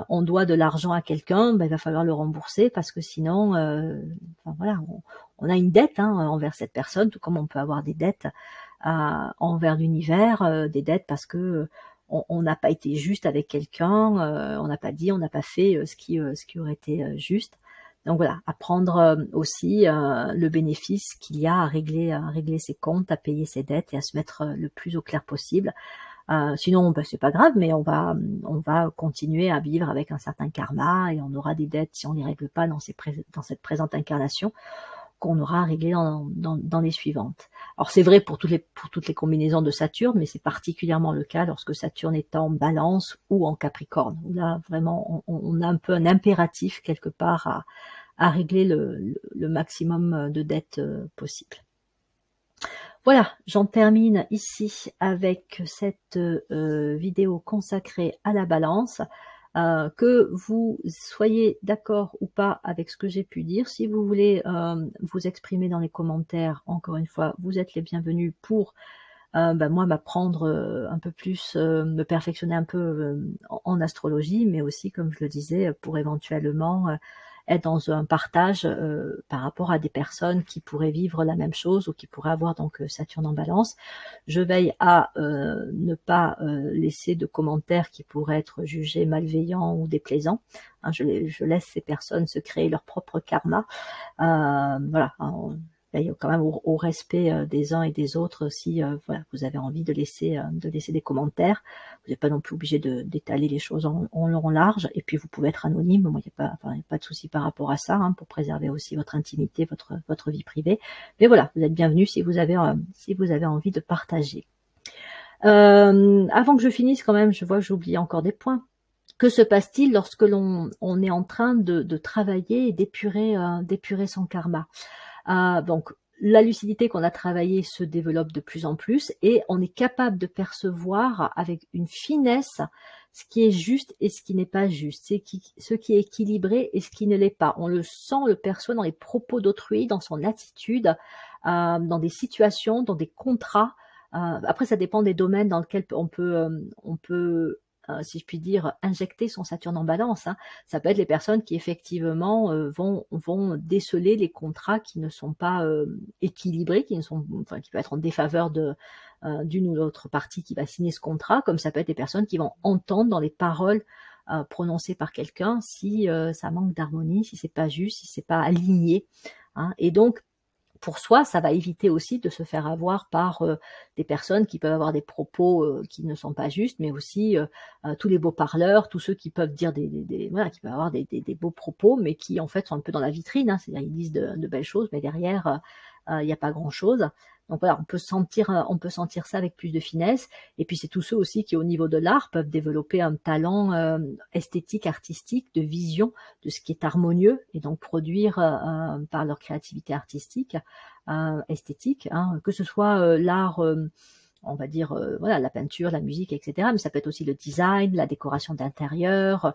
On doit de l'argent à quelqu'un, il va falloir le rembourser parce que sinon, enfin, voilà, on a une dette hein, envers cette personne, tout comme on peut avoir des dettes envers l'univers, des dettes parce que on n'a pas été juste avec quelqu'un, on n'a pas dit, on n'a pas fait ce qui aurait été juste. Donc voilà, apprendre aussi le bénéfice qu'il y a à régler ses comptes, à payer ses dettes et à se mettre le plus au clair possible. Sinon, c'est pas grave, mais on va continuer à vivre avec un certain karma et on aura des dettes si on les règle pas dans cette présente incarnation qu'on aura à régler dans les suivantes. Alors c'est vrai pour toutes les combinaisons de Saturne, mais c'est particulièrement le cas lorsque Saturne est en Balance ou en Capricorne. Où là vraiment on a un peu un impératif quelque part à régler le maximum de dettes possible. Voilà, j'en termine ici avec cette vidéo consacrée à la Balance. Que vous soyez d'accord ou pas avec ce que j'ai pu dire, si vous voulez vous exprimer dans les commentaires, encore une fois, vous êtes les bienvenus pour moi m'apprendre un peu plus, me perfectionner un peu en astrologie, mais aussi, comme je le disais, pour éventuellement être dans un partage par rapport à des personnes qui pourraient vivre la même chose ou qui pourraient avoir donc Saturne en Balance. Je veille à ne pas laisser de commentaires qui pourraient être jugés malveillants ou déplaisants. Hein, je laisse ces personnes se créer leur propre karma. Voilà. Veille quand même au respect des uns et des autres. Si voilà, vous avez envie de laisser des commentaires, vous n'êtes pas non plus obligé d'étaler les choses en long en large. Et puis vous pouvez être anonyme. Moi, il n'y a pas de souci par rapport à ça, hein, pour préserver aussi votre intimité, votre vie privée. Mais voilà, vous êtes bienvenus si vous avez envie de partager. Avant que je finisse, quand même, je vois que j'ai oublié encore des points. Que se passe-t-il lorsque on est en train de travailler et d'épurer son karma? Donc, la lucidité qu'on a travaillée se développe de plus en plus et on est capable de percevoir avec une finesse ce qui est juste et ce qui n'est pas juste, ce qui est équilibré et ce qui ne l'est pas. On le sent, on le perçoit dans les propos d'autrui, dans son attitude, dans des situations, dans des contrats. Après, ça dépend des domaines dans lesquels on peut si je puis dire, injecter son Saturne en Balance. Hein. Ça peut être les personnes qui effectivement vont déceler les contrats qui ne sont pas équilibrés, qui peuvent être en défaveur d'une ou l'autre partie qui va signer ce contrat, comme ça peut être des personnes qui vont entendre dans les paroles prononcé par quelqu'un si ça manque d'harmonie, si c'est pas juste, si c'est pas aligné, hein. Et donc, pour soi, ça va éviter aussi de se faire avoir par des personnes qui peuvent avoir des propos qui ne sont pas justes, mais aussi tous les beaux parleurs, tous ceux qui peuvent dire voilà, qui peuvent avoir des beaux propos, mais qui en fait sont un peu dans la vitrine, hein, c'est-à-dire ils disent de belles choses, mais derrière il n'y a pas grand-chose. Donc voilà, on peut sentir ça avec plus de finesse. Et puis c'est tous ceux aussi qui, au niveau de l'art, peuvent développer un talent esthétique, artistique, de vision de ce qui est harmonieux, et donc produire par leur créativité artistique, esthétique, hein, que ce soit l'art, on va dire, voilà, la peinture, la musique, etc. Mais ça peut être aussi le design, la décoration d'intérieur,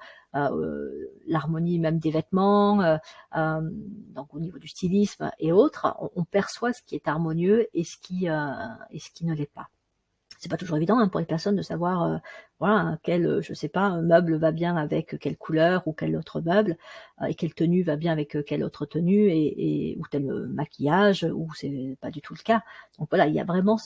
l'harmonie même des vêtements, donc au niveau du stylisme et autres, on perçoit ce qui est harmonieux et ce qui ne l'est pas. C'est pas toujours évident, hein, pour les personnes de savoir voilà, quel, je sais pas, un meuble va bien avec quelle couleur ou quel autre meuble, et quelle tenue va bien avec quelle autre tenue, ou tel maquillage, ou c'est pas du tout le cas. Donc voilà, il y a vraiment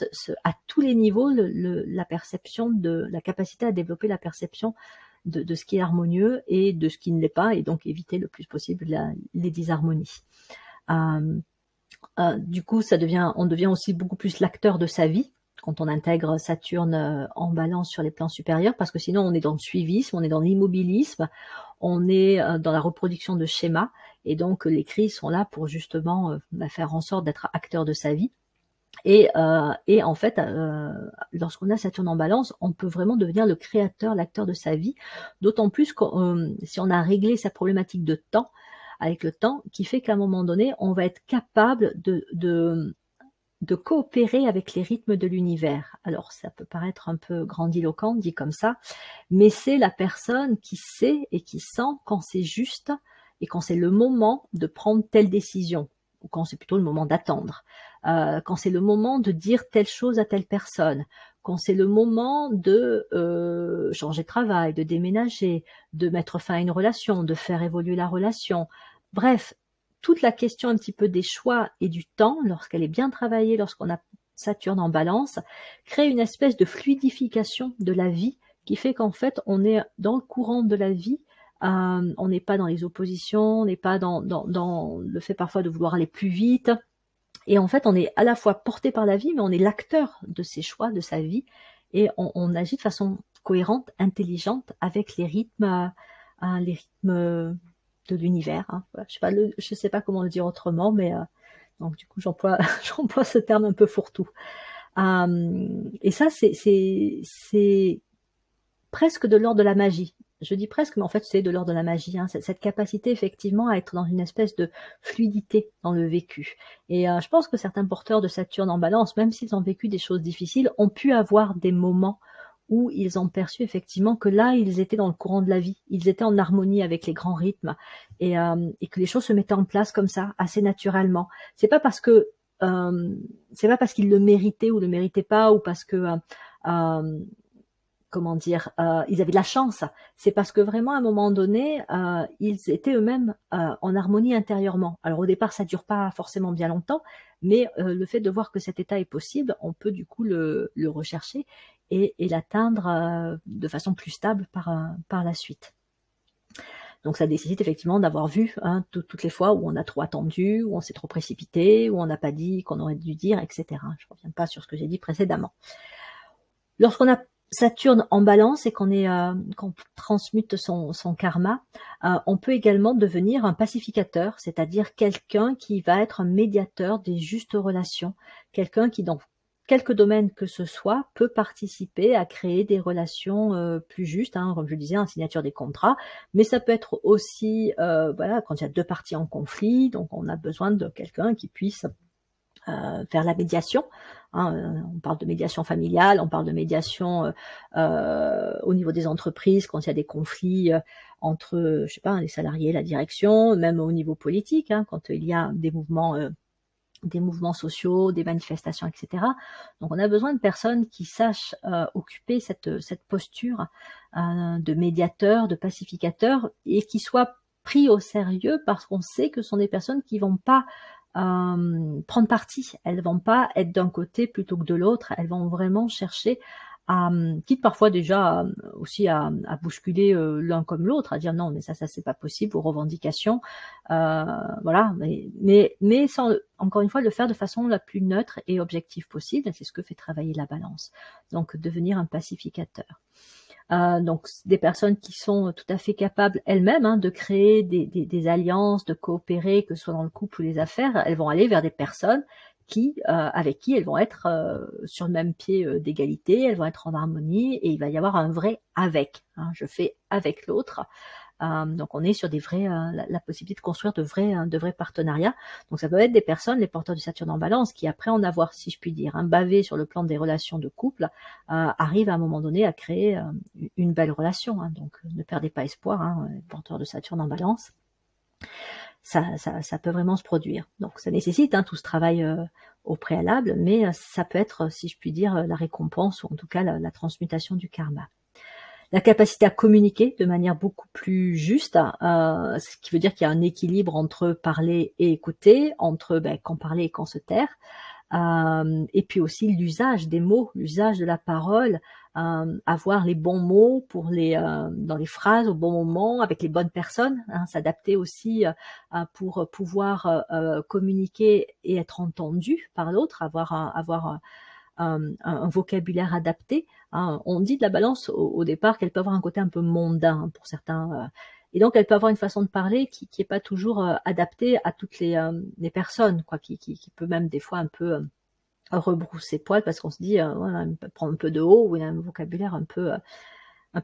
à tous les niveaux la perception la capacité à développer la perception de ce qui est harmonieux et de ce qui ne l'est pas, et donc éviter le plus possible les disharmonies. Du coup, on devient aussi beaucoup plus l'acteur de sa vie quand on intègre Saturne en Balance sur les plans supérieurs, parce que sinon on est dans le suivisme, on est dans l'immobilisme, on est dans la reproduction de schémas, et donc les crises sont là pour justement faire en sorte d'être acteur de sa vie. Et en fait, lorsqu'on a Saturne en Balance, on peut vraiment devenir le créateur, l'acteur de sa vie, d'autant plus que si on a réglé sa problématique de temps, avec le temps, qui fait qu'à un moment donné, on va être capable de coopérer avec les rythmes de l'univers. Alors, ça peut paraître un peu grandiloquent, dit comme ça, mais c'est la personne qui sait et qui sent quand c'est juste et quand c'est le moment de prendre telle décision, ou quand c'est plutôt le moment d'attendre, quand c'est le moment de dire telle chose à telle personne, quand c'est le moment de changer de travail, de déménager, de mettre fin à une relation, de faire évoluer la relation. Bref, toute la question un petit peu des choix et du temps, lorsqu'elle est bien travaillée, lorsqu'on a Saturne en Balance, crée une espèce de fluidification de la vie qui fait qu'en fait, on est dans le courant de la vie, on n'est pas dans les oppositions, on n'est pas dans le fait parfois de vouloir aller plus vite. Et en fait, on est à la fois porté par la vie, mais on est l'acteur de ses choix, de sa vie, et on agit de façon cohérente, intelligente, avec les rythmes de l'univers. Hein. Voilà, je sais pas comment le dire autrement, mais donc du coup j'emploie ce terme un peu fourre-tout. Et ça, c'est presque de l'ordre de la magie. Je dis presque, mais en fait c'est de l'ordre de la magie. Hein. Cette capacité effectivement à être dans une espèce de fluidité dans le vécu. Et je pense que certains porteurs de Saturne en Balance, même s'ils ont vécu des choses difficiles, ont pu avoir des moments où ils ont perçu effectivement que là, ils étaient dans le courant de la vie, ils étaient en harmonie avec les grands rythmes, et que les choses se mettaient en place comme ça, assez naturellement. C'est pas parce qu'ils le méritaient ou le méritaient pas, ou parce que comment dire, ils avaient de la chance. C'est parce que vraiment, à un moment donné, ils étaient eux-mêmes en harmonie intérieurement. Alors au départ, ça dure pas forcément bien longtemps, mais le fait de voir que cet état est possible, on peut du coup le rechercher et l'atteindre de façon plus stable par la suite. Donc ça nécessite effectivement d'avoir vu toutes les fois où on a trop attendu, où on s'est trop précipité, où on n'a pas dit qu'on aurait dû dire, etc. Je ne reviens pas sur ce que j'ai dit précédemment. Lorsqu'on a Saturne en Balance et qu'on transmute son karma, on peut également devenir un pacificateur, c'est-à-dire quelqu'un qui va être un médiateur des justes relations, quelqu'un qui, dans quelque domaine que ce soit, peut participer à créer des relations plus justes, hein, comme je le disais, en signature des contrats, mais ça peut être aussi voilà, quand il y a deux parties en conflit, donc on a besoin de quelqu'un qui puisse faire la médiation. Hein, on parle de médiation familiale, on parle de médiation au niveau des entreprises quand il y a des conflits entre, je sais pas, les salariés, la direction, même au niveau politique, hein, quand il y a des mouvements sociaux, des manifestations, etc. Donc on a besoin de personnes qui sachent occuper cette posture de médiateur, de pacificateur, et qui soient pris au sérieux parce qu'on sait que ce sont des personnes qui vont pas prendre parti, elles vont pas être d'un côté plutôt que de l'autre, elles vont vraiment chercher quitte parfois déjà aussi à bousculer l'un comme l'autre, à dire non, mais ça c'est pas possible, aux revendications, voilà, mais sans, encore une fois, le faire de façon la plus neutre et objective possible. C'est ce que fait travailler la balance. Donc devenir un pacificateur. Donc des personnes qui sont tout à fait capables elles-mêmes de créer des alliances, de coopérer, que ce soit dans le couple ou les affaires, elles vont aller vers des personnes avec qui elles vont être sur le même pied d'égalité, elles vont être en harmonie, et il va y avoir un vrai avec. Je fais avec l'autre. Donc on est sur des vrais, la possibilité de construire de vrais partenariats. Donc ça peut être des personnes, les porteurs du Saturne en Balance, qui après en avoir, si je puis dire, un bavé sur le plan des relations de couple, arrivent à un moment donné à créer une belle relation. Donc ne perdez pas espoir, les porteurs de Saturne en Balance. Ça peut vraiment se produire. Donc ça nécessite tout ce travail au préalable, mais ça peut être, si je puis dire, la récompense, ou en tout cas la transmutation du karma. La capacité à communiquer de manière beaucoup plus juste, ce qui veut dire qu'il y a un équilibre entre parler et écouter, entre quand parler et quand se taire, et puis aussi l'usage des mots, l'usage de la parole, avoir les bons mots pour dans les phrases au bon moment, avec les bonnes personnes, s'adapter aussi pour pouvoir communiquer et être entendu par l'autre, avoir un vocabulaire adapté. On dit de la balance au départ qu'elle peut avoir un côté un peu mondain pour certains, et donc elle peut avoir une façon de parler qui est pas toujours adaptée à toutes les personnes, quoi, qui peut même des fois un peu rebrousser poil, parce qu'on se dit voilà, elle peut prendre un peu de haut, ou il a un vocabulaire un peu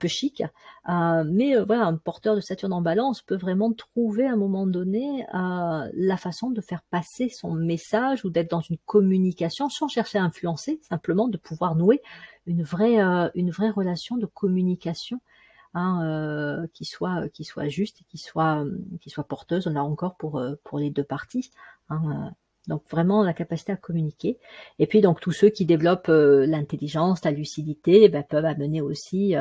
chic, mais voilà, un porteur de Saturne en Balance peut vraiment trouver à un moment donné la façon de faire passer son message, ou d'être dans une communication sans chercher à influencer, simplement de pouvoir nouer une vraie relation de communication qui soit juste et qui soit porteuse, là encore, pour les deux parties. Donc vraiment la capacité à communiquer. Et puis donc tous ceux qui développent l'intelligence, la lucidité, peuvent amener aussi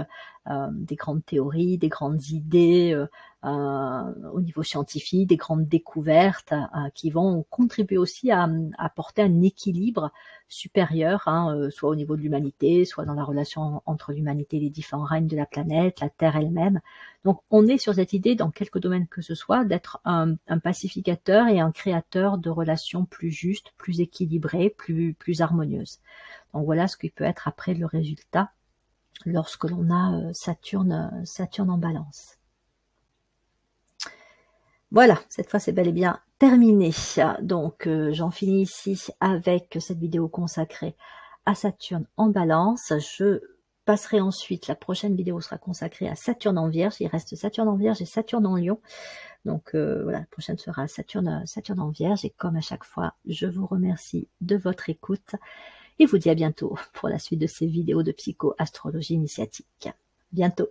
des grandes théories, des grandes idées au niveau scientifique, des grandes découvertes qui vont contribuer aussi à apporter un équilibre supérieur, soit au niveau de l'humanité, soit dans la relation entre l'humanité et les différents règnes de la planète, la Terre elle-même. Donc on est sur cette idée, dans quelques domaines que ce soit, d'être un pacificateur et un créateur de relations plus justes, plus équilibrées, plus harmonieuses. Donc voilà ce qui peut être après le résultat lorsque l'on a Saturne en Balance. Voilà, cette fois c'est bel et bien terminé. Donc j'en finis ici avec cette vidéo consacrée à Saturne en Balance. Je passerai ensuite, la prochaine vidéo sera consacrée à Saturne en Vierge. Il reste Saturne en Vierge et Saturne en Lion. Donc voilà, la prochaine sera Saturne en Vierge. Et comme à chaque fois, je vous remercie de votre écoute et vous dis à bientôt pour la suite de ces vidéos de psycho-astrologie initiatique. Bientôt.